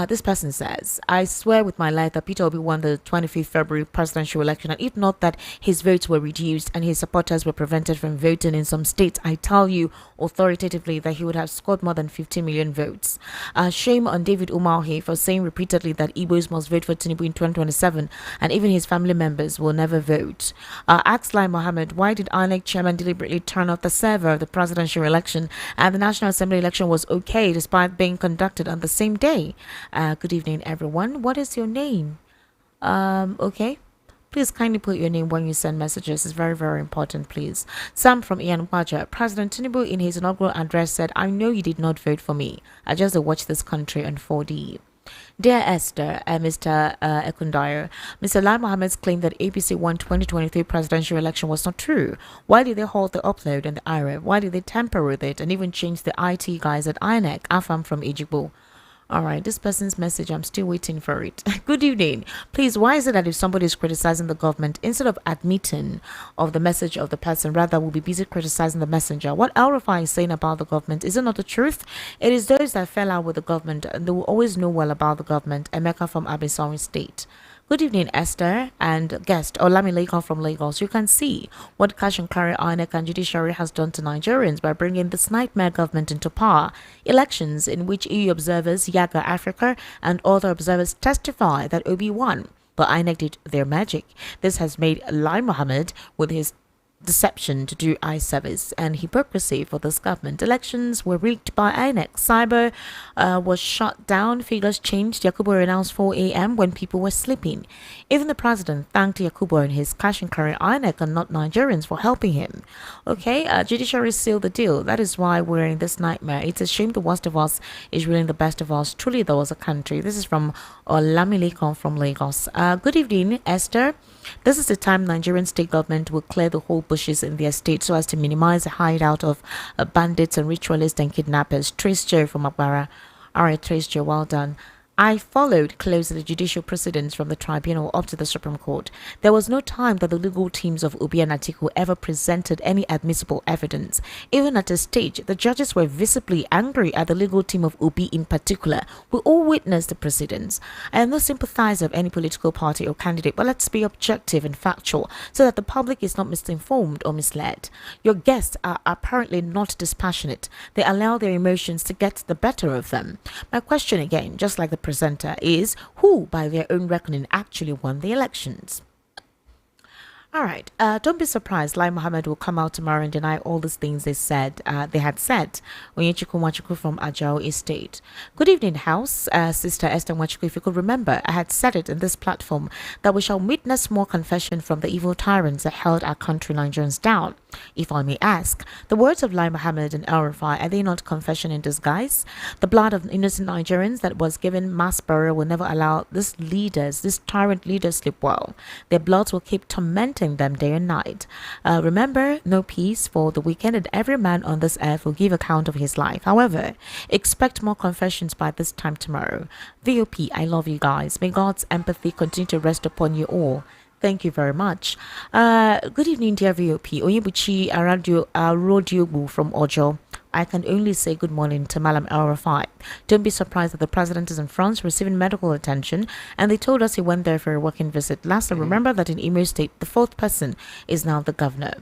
A: this person says, I swear with my life that Peter Obi won the 25th February presidential election, and if not that his votes were reduced and his supporters were prevented from voting in some states, I tell you authoritatively that he would have scored more than 50 million votes. Shame on David Umahi for saying repeatedly that Igbos must vote for Tinubu in 2027, and even his family members will never vote. Ask Lai Mohammed, why did INEC chairman deliberately turn off the server of the presidential election and the National Assembly election was okay despite being conducted on the same day? Good evening, everyone. What is your name? Okay. Please kindly put your name when you send messages. It's very, very important, please. Sam from Ian Waja. President Tinubu in his inaugural address said, I know you did not vote for me. I just watched this country on 4D. Dear Esther, Mr. Ekundaya, Mr. Lai Mohammed's claim that APC won 2023 presidential election was not true. Why did they halt the upload and the IREV? Why did they tamper with it and even change the IT guys at INEC? Afam from Ejigbo. All right, this person's message, I'm still waiting for it. Good evening. Please, why is it that if somebody is criticizing the government, instead of admitting of the message of the person, rather will be busy criticizing the messenger? What El-Rufai is saying about the government, is it not the truth? It is those that fell out with the government, and they will always know well about the government. Emeka from Abisawi State. Good evening, Esther and guest Olamilekon from Lagos. You can see what cash and carry INEC and judiciary has done to Nigerians by bringing this nightmare government into power. Elections in which EU observers, Yaga Africa, and other observers testify that Obi won, but INEC did their magic. This has made Lai Mohammed, with his deception to do eye service and hypocrisy for this government. Elections were rigged by INEC. Cyber was shut down. Figures changed. Yakubu announced 4 a.m. when people were sleeping. Even the president thanked Yakubu and his cash and carry INEC and not Nigerians for helping him. Okay, judiciary sealed the deal. That is why we're in this nightmare. It's a shame the worst of us is ruling the best of us. Truly, there was a country. This is from Olamilekon from Lagos. Good evening, Esther. This is the time Nigerian state government will clear the whole bushes in their state so as to minimize the hideout of bandits and ritualists and kidnappers. Trace Joe from Agbara. All right, Trace Joe, well done. I followed closely the judicial proceedings from the tribunal up to the Supreme Court. There was no time that the legal teams of Obi and Atiku ever presented any admissible evidence. Even at a stage, the judges were visibly angry at the legal team of Obi in particular. We all witnessed the proceedings. I am no sympathizer of any political party or candidate, but let's be objective and factual so that the public is not misinformed or misled. Your guests are apparently not dispassionate. They allow their emotions to get the better of them. My question again, just like the presenter, is who, by their own reckoning, actually won the elections? All right. Don't be surprised. Lai Mohammed will come out tomorrow and deny all these things they had said. Onyechiku Mwachuku from Ajao Estate. Good evening, House. Sister Esther Mwachuku, if you could remember, I had said it in this platform that we shall witness more confession from the evil tyrants that held our country Nigerians down. If I may ask, the words of Lai Mohammed and El-Rufai, are they not confession in disguise? The blood of innocent Nigerians that was given mass burial will never allow these tyrant leaders sleep well. Their bloods will keep tormenting them day and night. Remember, no peace for the wicked, and every man on this earth will give account of his life. However, expect more confessions by this time tomorrow. VOP, I love you guys. May God's empathy continue to rest upon you all. Thank you very much. Good evening, dear VOP. Oyebuchi Arodiobu from Ojo. I can only say good morning to Malam El-Rufai. Don't be surprised that the president is in France receiving medical attention, and they told us he went there for a working visit. Lastly, remember that in Imo State, the fourth person is now the governor.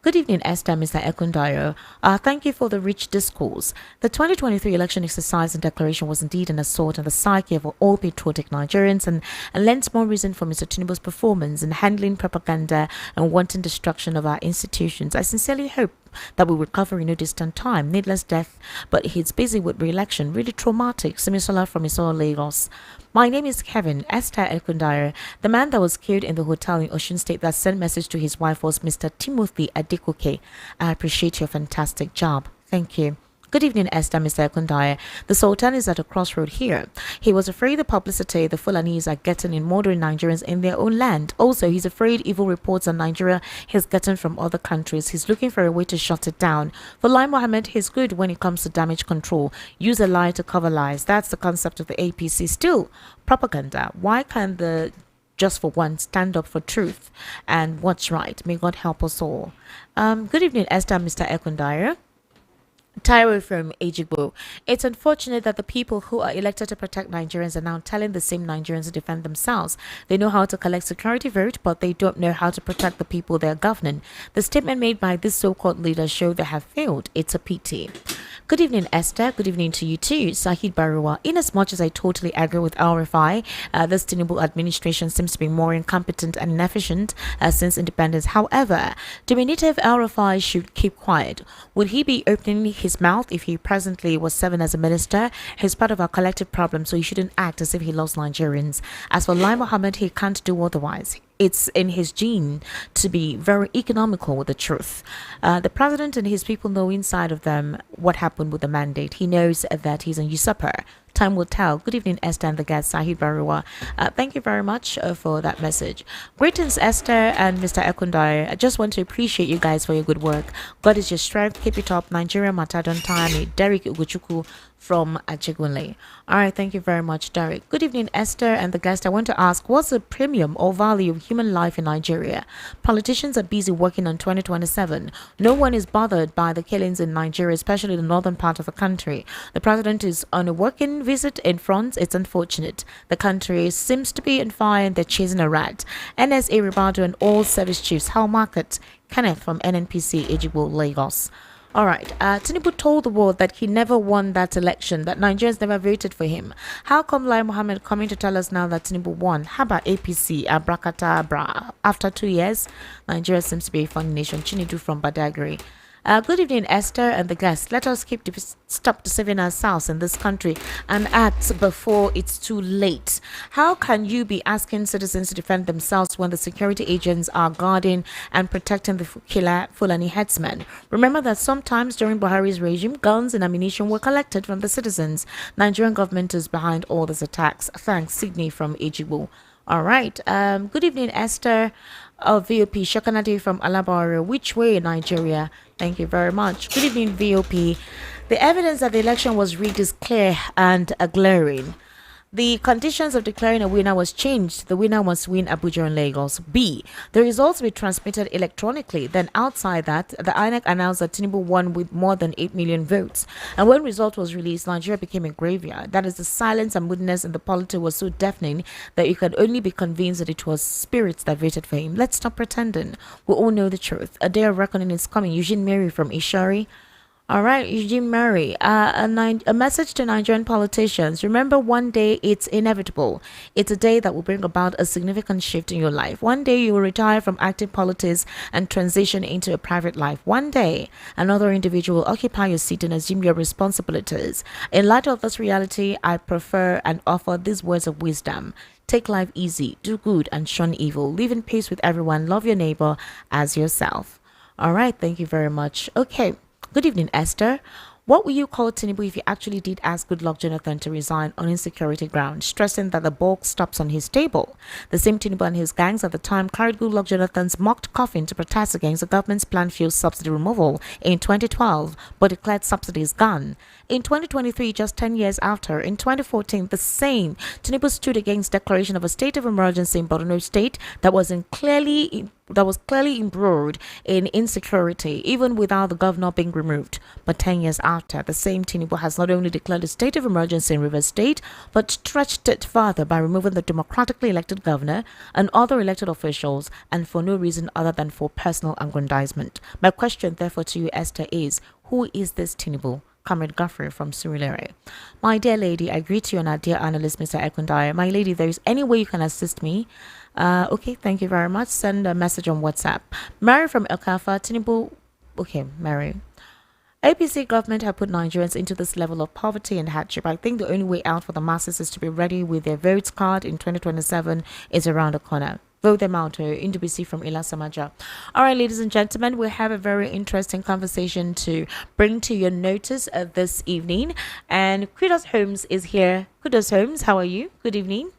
A: Good evening, Esther, Mr. Ekundayo. Thank you for the rich discourse. The 2023 election exercise and declaration was indeed an assault on the psyche of all patriotic Nigerians and lends more reason for Mr. Tinubu's performance in handling propaganda and wanton destruction of our institutions. I sincerely hope that we recover in no distant time. Needless death, but he's busy with re-election. Really traumatic. Simisola from Isola, Lagos. My name is Kevin Esther Ekundayo. The man that was killed in the hotel in Osun State that sent message to his wife was Mr. Timothy Adikoke. I appreciate your fantastic job. Thank you. Good evening, Esther, Mr. Ekundayo. The Sultan is at a crossroad here. He was afraid the publicity the Fulanis are getting in murdering Nigerians in their own land. Also, he's afraid evil reports on Nigeria he's getting from other countries. He's looking for a way to shut it down. For Lai Mohammed, he's good when it comes to damage control. Use a lie to cover lies. That's the concept of the APC. Still, propaganda. Why can't the just for one stand up for truth and what's right? May God help us all. Good evening, Esther, Mr. Ekundayo. Tyro from Ejigbo. It's unfortunate that the people who are elected to protect Nigerians are now telling the same Nigerians to defend themselves. They know how to collect security vote, but they don't know how to protect the people they're governing. The statement made by this so-called leaders show they have failed. It's a pity. Good evening, Esther. Good evening to you too, Sahid Barua. In as much as I totally agree with El-Rufai, this Tinubu administration seems to be more incompetent and inefficient since independence. However, diminutive El-Rufai should keep quiet. Would he be opening his mouth if he presently was serving as a minister? He's part of our collective problem, so he shouldn't act as if he loves Nigerians. As for Lai Mohammed, he can't do otherwise. It's in his gene to be very economical with the truth. The president and his people know inside of them what happened with the mandate. He knows that he's a usurper. Time will tell. Good evening, Esther and the guest, Sahid Barua. Thank you very much for that message. Greetings, Esther and Mr. Ekundayo. I just want to appreciate you guys for your good work. God is your strength. Keep it up. Nigeria Matadon Time. Derek Ugochukwu from Achigunle. All right, thank you very much, Derek. Good evening, Esther and the guest. I want to ask, what's the premium or value of human life in Nigeria? Politicians are busy working on 2027. No one is bothered by the killings in Nigeria, especially the northern part of the country. The president is on a working visit in France. It's unfortunate. The country seems to be on fire and they're chasing a rat. NSA Ribado and all service chiefs. How market? Kenneth from NNPC, Ejigbo, Lagos. All right. Tinubu told the world that he never won that election, that Nigerians never voted for him. How come Lai Mohammed coming to tell us now that Tinubu won? How about APC, Abrakata, after 2 years? Nigeria seems to be a funny nation. Chinidu from Badagry. Good evening, Esther and the guests. Let us stop deceiving ourselves in this country and act before it's too late. How can you be asking citizens to defend themselves when the security agents are guarding and protecting the killer Fulani headsmen? Remember that sometimes during Buhari's regime, guns and ammunition were collected from the citizens. Nigerian government is behind all these attacks. Thanks, Sydney from Ejigbo. All right. Good evening, Esther of VOP. Shokanadi from Alabama. Which way in Nigeria? Thank you very much. Good evening, VOP. The evidence that the election was rigged is clear and glaring. The conditions of declaring a winner was changed. The winner must win Abuja and Lagos. B. The results will be transmitted electronically. Then outside that, the INEC announced that Tinubu won with more than 8 million votes. And when result was released, Nigeria became a graveyard. That is, the silence and moodiness in the polity was so deafening that you could only be convinced that it was spirits that voted for him. Let's stop pretending. We all know the truth. A day of reckoning is coming. Eugene Mary from Ishari. All right, Eugene Murray, a message to Nigerian politicians. Remember, one day it's inevitable. It's a day that will bring about a significant shift in your life. One day you will retire from active politics and transition into a private life. One day, another individual will occupy your seat and assume your responsibilities. In light of this reality, I prefer and offer these words of wisdom. Take life easy, do good, and shun evil. Live in peace with everyone. Love your neighbor as yourself. All right, thank you very much. Okay. Good evening, Esther. What will you call Tinubu if you actually did ask Goodluck Jonathan to resign on insecurity grounds, stressing that the bulk stops on his table? The same Tinubu and his gangs at the time carried Goodluck Jonathan's mocked coffin to protest against the government's planned fuel subsidy removal in 2012, but declared subsidies gone. In 2023, just 10 years after, in 2014, the same Tinubu stood against declaration of a state of emergency in Borno State that was clearly embroiled in insecurity, even without the governor being removed. But 10 years after, the same Tinubu has not only declared a state of emergency in Rivers State, but stretched it further by removing the democratically elected governor and other elected officials, and for no reason other than for personal aggrandizement. My question, therefore, to you, Esther, is who is this Tinubu? Comrade Guffrey from Surulere. My dear lady, I greet you and our dear analyst, Mr. Ekundaya. My lady, there is any way you can assist me. Okay, thank you very much. Send a message on WhatsApp. Mary from El Kafa, Tinubu. Okay, Mary. APC government have put Nigerians into this level of poverty and hardship. I think the only way out for the masses is to be ready with their votes card in 2027 is around the corner. Vote them out. Indubisi from Ila Samaja. All right, ladies and gentlemen, we have a very interesting conversation to bring to your notice this evening. And Kudos Holmes is here. Kudos Holmes, how are you? Good evening.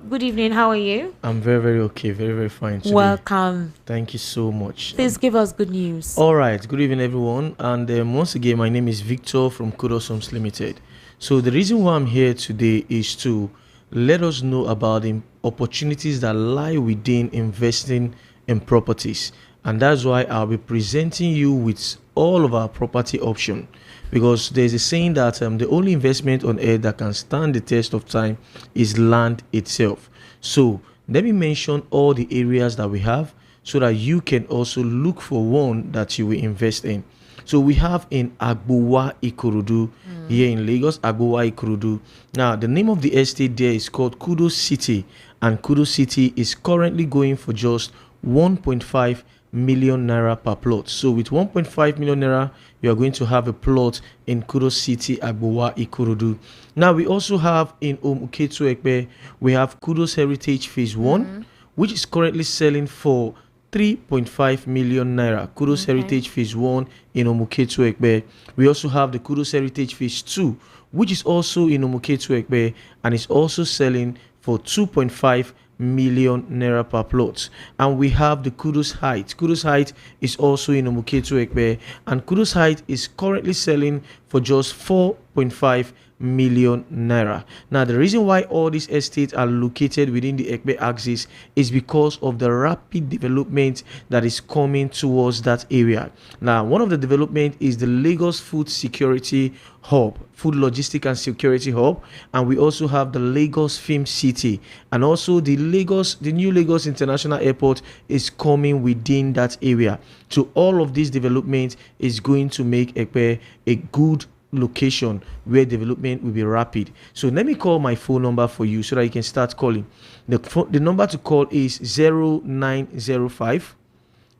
A: Good evening, how are you?
O: I'm very, very okay. Very, very fine today.
A: Welcome.
O: Thank you so much.
A: Please give us good news.
O: All right. Good evening, everyone. And once again, my name is Victor from Kudos Homes Limited. So the reason why I'm here today is to let us know about the opportunities that lie within investing in properties. And that's why I'll be presenting you with all of our property options. Because there's a saying that the only investment on earth that can stand the test of time is land itself. So let me mention all the areas that we have so that you can also look for one that you will invest in. So we have in Agbowa Ikorodu here in Lagos, Agbowa Ikorodu. Now, the name of the estate there is called Kudos City, and Kudos City is currently going for just 1.5 million naira per plot. So with 1.5 million naira, you are going to have a plot in Kudos City, Agbowa Ikorodu. Now, we also have in Omuketu Ekpe, we have Kudos Heritage Phase 1, which is currently selling for 3.5 million naira. Kudos Heritage Phase 1 in Omuketu Ekpe. We also have the Kudos Heritage Phase 2, which is also in Omuketu Ekpe, and is also selling for 2.5 million naira per plot. And we have the Kudos Height. Kudos Height is also in Omuketu Ekpe, and Kudos Height is currently selling for just 4.5 million naira. Now, the reason why all these estates are located within the Ekpe axis is because of the rapid development that is coming towards that area. Now, one of the development is the Lagos Food Security Hub, Food Logistic and Security Hub, and we also have the Lagos Film City, and also the new Lagos International Airport is coming within that area. So all of this development is going to make Ekpe a good location where development will be rapid. So let me call my phone number for you so that you can start calling. The number to call is 0905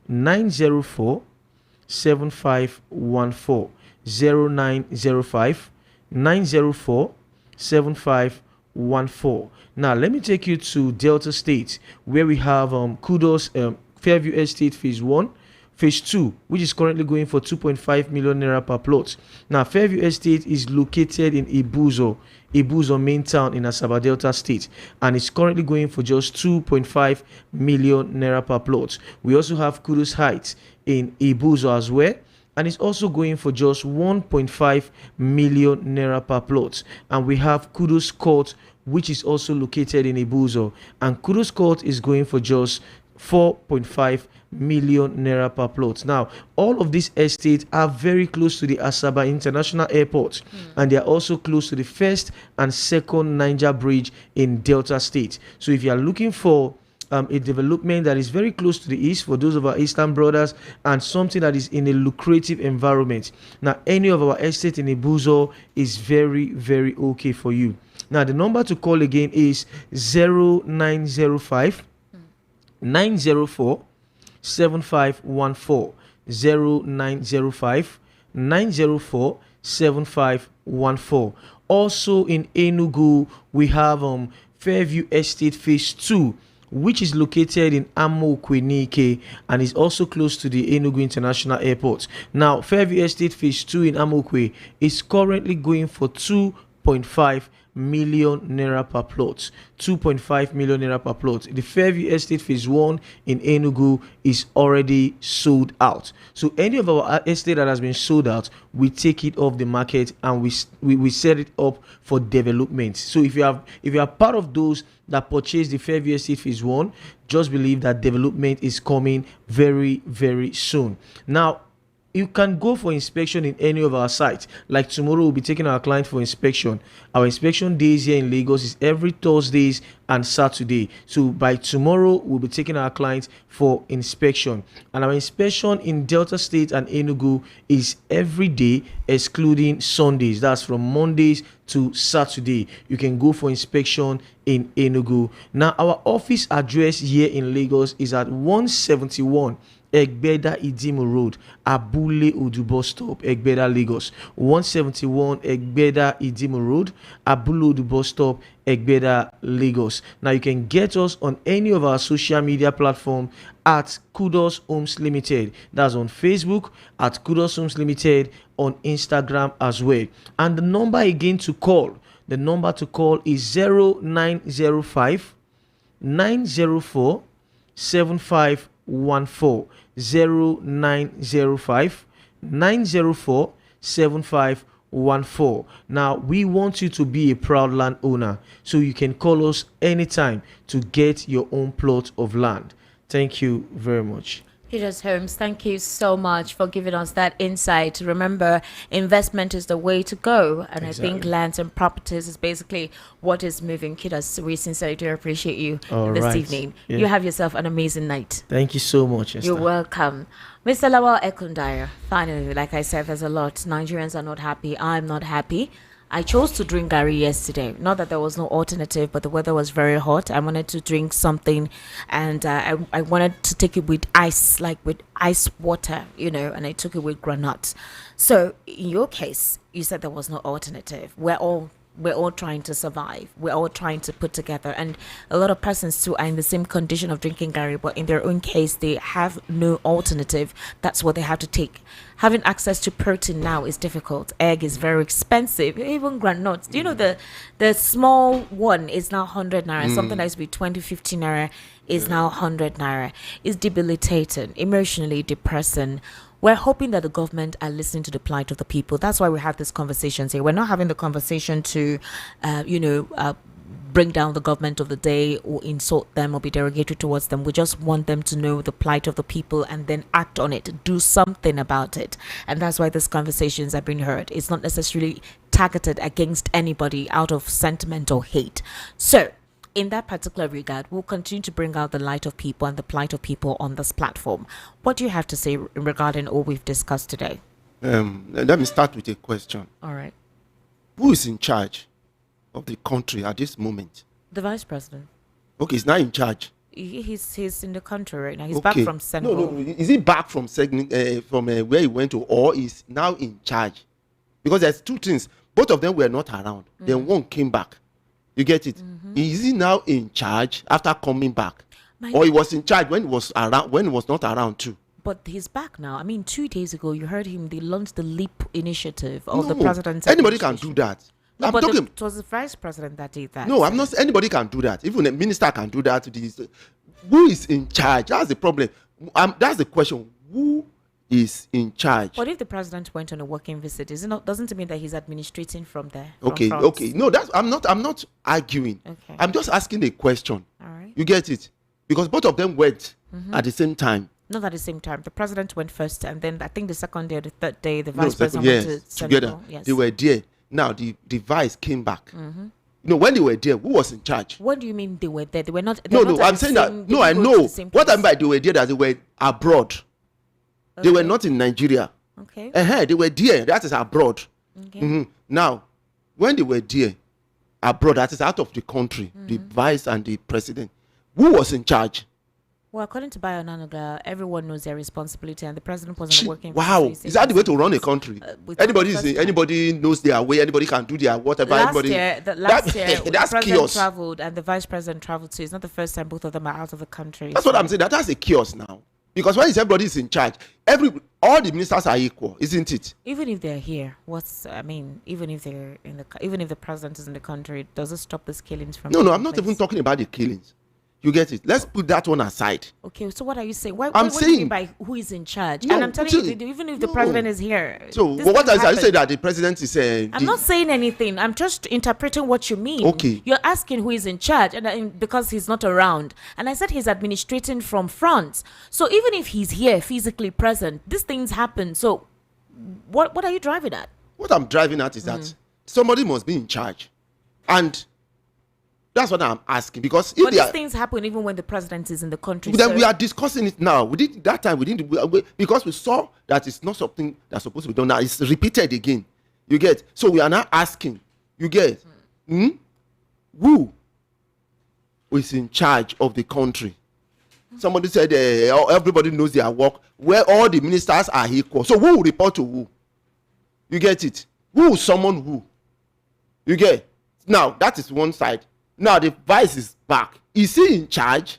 O: 904 7514. 0905 904 7514. Now let me take you to Delta State, where we have Kudos Fairview Estate Phase 1, Phase 2, which is currently going for 2.5 million naira per plot. Now, Fairview Estate is located in Ibuzo main town in Asaba Delta State, and it's currently going for just 2.5 million naira per plot. We also have Kudos Heights in Ibuzo as well, and it's also going for just 1.5 million naira per plot. And we have Kudos Court, which is also located in Ibuzo, and Kudos Court is going for just 4.5 million naira per plot. Now, all of these estates are very close to the Asaba International Airport, and they are also close to the first and second Niger Bridge in Delta State. So if you are looking for a development that is very close to the east for those of our eastern brothers, and something that is in a lucrative environment, now any of our estate in Ibuzo is very, very okay for you. Now, the number to call again is 0905 904 7514. 0905 904 7514. Also in Enugu, we have Fairview Estate Phase 2, which is located in Amokwe and is also close to the Enugu International Airport. Now, Fairview Estate Phase 2 in Amokwe is currently going for 2.5 million naira per plot. 2.5 million naira per plot. The Fairview Estate Phase 1 in Enugu is already sold out. So any of our estate that has been sold out, we take it off the market and we set it up for development. So if you are part of those that purchased the Fairview Estate Phase 1, just believe that development is coming very, very soon. Now, you can go for inspection in any of our sites. Like tomorrow, we'll be taking our client for inspection. Our inspection days here in Lagos is every Thursdays and Saturday. So by tomorrow, we'll be taking our clients for inspection. And our inspection in Delta State and Enugu is every day, excluding Sundays. That's from Mondays to Saturday. You can go for inspection in Enugu. Now, our office address here in Lagos is at 171 Egbeda Idimu Road, Abule Odu bus stop, Egbeda, Lagos. 171 Egbeda Idimu Road, Abule Odu bus stop, Egbeda, Lagos. Now you can get us on any of our social media platforms at Kudos Homes Limited. That's on Facebook at Kudos Homes Limited, on Instagram as well. And the number again to call, is 0905 904 7514. 0905 904 7514. Now, we want you to be a proud landowner, so you can call us anytime to get your own plot of land. Thank you very much.
A: Peters Holmes, thank you so much for giving us that insight. Remember, investment is the way to go, and
O: Exactly.
A: I think lands and properties is basically what is moving. Peters, we sincerely do appreciate you this evening.
O: Yeah.
A: You have yourself an amazing night.
O: Thank you so much, Esther.
A: You're welcome. Mr. Lawal Ekundaya, finally, like I said, there's a lot. Nigerians are not happy. I'm not happy. I chose to drink Gary yesterday. Not that there was no alternative, but the weather was very hot. I wanted to drink something, and I wanted to take it with ice, like with ice water, and I took it with granuts. So in your case, you said there was no alternative. We're all trying to survive. We're all trying to put together, and a lot of persons too are in the same condition of drinking Gary, but in their own case they have no alternative. That's what they have to take. Having access to protein now is difficult. Egg is very expensive. Even granuts, the small one is now 100 naira. Something that used to be 20, 50 naira is now 100 naira. It's debilitating, emotionally depressing. We're hoping that the government are listening to the plight of the people. That's why we have these conversations here. We're not having the conversation to, bring down the government of the day or insult them or be derogatory towards them. We just want them to know the plight of the people and then act on it, do something about it. And that's why these conversations are being heard. It's not necessarily targeted against anybody out of sentiment or hate. So, in that particular regard, we'll continue to bring out the light of people and the plight of people on this platform. What do you have to say regarding all we've discussed today?
B: Let me start with a question.
A: All right.
B: Who is in charge of the country at this moment?
A: The vice president.
B: Okay, he's not in charge.
A: He's in the country right now. He's back from Senegal.
B: No. Is he back from where he went to, or is now in charge? Because there's two things. Both of them were not around. Then one came back. You get it? Is he now in charge after coming back? Or he was in charge when he was around, when he was not around too?
A: But he's back now. I mean, 2 days ago, you heard him. They launched the LEAP initiative of the president's
B: Anybody can do that.
A: No, but it was the vice president that did that.
B: No, I'm not. Anybody can do that. Even a minister can do that. Who is in charge? That's the problem. That's the question. Who is in charge.
A: But if the president went on a working visit, doesn't it mean that he's administrating from there?
B: Okay, okay. No, I'm not arguing.
A: Okay.
B: I'm just asking a question.
A: All right.
B: You get it? Because both of them went at the same time.
A: Not at the same time. The president went first, and then I think the second day or the third day, the vice president went to Senegal.
B: Together.
A: Yes.
B: They were there. Now the vice came back. When they were there, who was in charge?
A: What do you mean they were there? They were not.
B: No, I'm saying that. No, I know. What I mean by they were there, that they were abroad. Okay. They were not in Nigeria.
A: Okay.
B: They were there. That is abroad.
A: Okay.
B: Now, when they were there, abroad, that is out of the country, the vice and the president, who was in charge?
A: Well, according to Bayo Nanoga, everyone knows their responsibility, and the president wasn't working.
B: Wow, is that the way to run a country? Anybody knows their way. Anybody can do their whatever.
A: Last year, the
B: that's
A: president
B: chaos.
A: traveled and the vice president traveled too. It's not the first time both of them are out of the country.
B: That's what I'm saying. That's a chaos now. Because when everybody is in charge, all the ministers are equal, isn't it?
A: Even if they're here, even if the president is in the country, does it stop these killings from?
B: No, I'm not even talking about the killings. You get it? Let's put that one aside.
A: Okay, so what are you saying? What
B: I'm
A: do you mean by who is in charge?
B: No,
A: and I'm telling you, even if the president is here.
B: So what are you saying that the president is saying?
A: I'm not saying anything. I'm just interpreting what you mean.
B: Okay.
A: You're asking who is in charge, and because he's not around. And I said he's administrating from France. So even if he's here physically present, these things happen. So what are you driving at?
B: What I'm driving at is that somebody must be in charge. And that's what I'm asking, because if
A: these things happen even when the president is in the country.
B: Then we are discussing it now. We did that time. Because we saw that it's not something that's supposed to be done now. It's repeated again. You get? So we are now asking. You get? Who is in charge of the country? Somebody said everybody knows their work. Where all the ministers are equal. So who will report to who? You get it? Who will summon who? You get? Now that is one side. Now the vice is back. Is he in charge?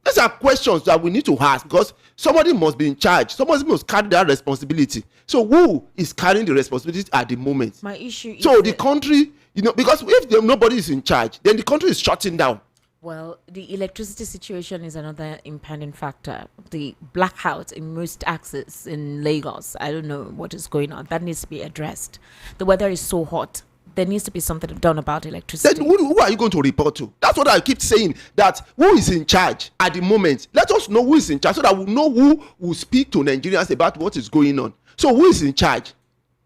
B: These are questions that we need to ask, because somebody must be in charge. Somebody must carry that responsibility. So who is carrying the responsibility at the moment?
A: My issue is
B: the country, because if nobody is in charge, then the country is shutting down.
A: Well, the electricity situation is another impending factor. The blackout in most axes in Lagos, I don't know what is going on. That needs to be addressed. The weather is so hot. There needs to be something done about electricity.
B: Then who are you going to report to? That's what I keep saying, that who is in charge at the moment. Let us know who is in charge so that we know who will speak to Nigerians about what is going on. So who is in charge?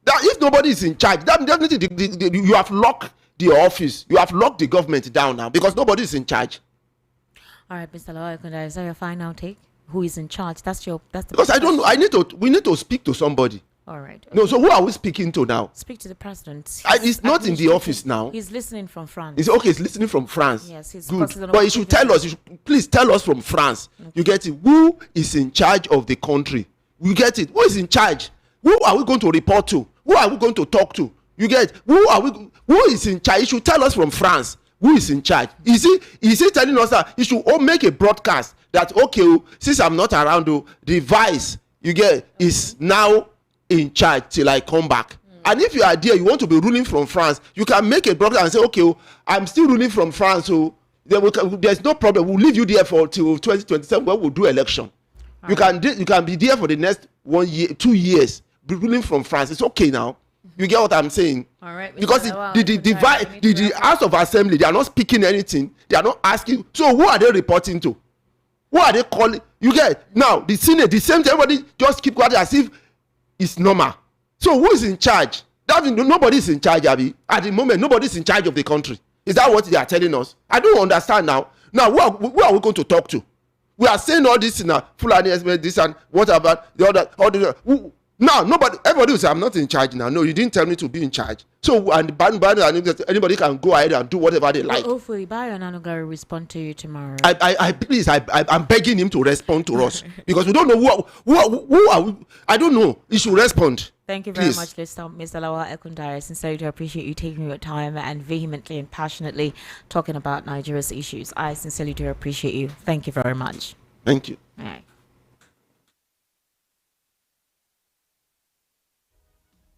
B: That if nobody is in charge, that definitely you have locked the office. You have locked the government down now because nobody is in charge.
A: All right, Mr. Lawal, is that your final take? Who is in charge? That's the
B: because I don't know. We need to speak to somebody.
A: All right. Okay.
B: No, so who are we speaking to now?
A: Speak to the president.
B: He's not in the office now.
A: He's listening from France.
B: He's listening from France.
A: Yes, he's
B: good. But he should tell us. Please tell us from France. Okay. You get it? Who is in charge of the country? You get it? Who is in charge? Who are we going to report to? Who are we going to talk to? You get it? Who is in charge? He should tell us from France. Who is in charge? Is he telling us that he should make a broadcast that since I'm not around, the vice is now in charge till I come back. And if you are there, you want to be ruling from France, you can make a broadcast and say, I'm still ruling from France, so there's no problem. We'll leave you there till 2027 when we'll do election. You can be there for the next 1 year, 2 years, be ruling from France. It's okay now. You get what I'm saying?
A: All right.
B: Because the House of Assembly, they are not speaking anything. They are not asking. So who are they reporting to? Who are they calling? You get now the Senate, the same thing. Everybody just keep quiet as if it's normal. So who is in charge? Nobody is in charge, Abi. At the moment, nobody is in charge of the country. Is that what they are telling us? I don't understand now. Now, who are we going to talk to? We are saying all this in a Fulani, this and what about the other? Now, everybody will say, I'm not in charge now. No, you didn't tell me to be in charge. So, anybody can go ahead and do whatever they like.
A: Hopefully, Bayo Nanoga will respond to you tomorrow.
B: Please, I'm begging him to respond to us because we don't know who are we. I don't know. He should respond.
A: Thank you very much, Mr. Lawal Ekundare. I sincerely do appreciate you taking your time and vehemently and passionately talking about Nigeria's issues. I sincerely do appreciate you. Thank you very much.
B: Thank you.
A: All right.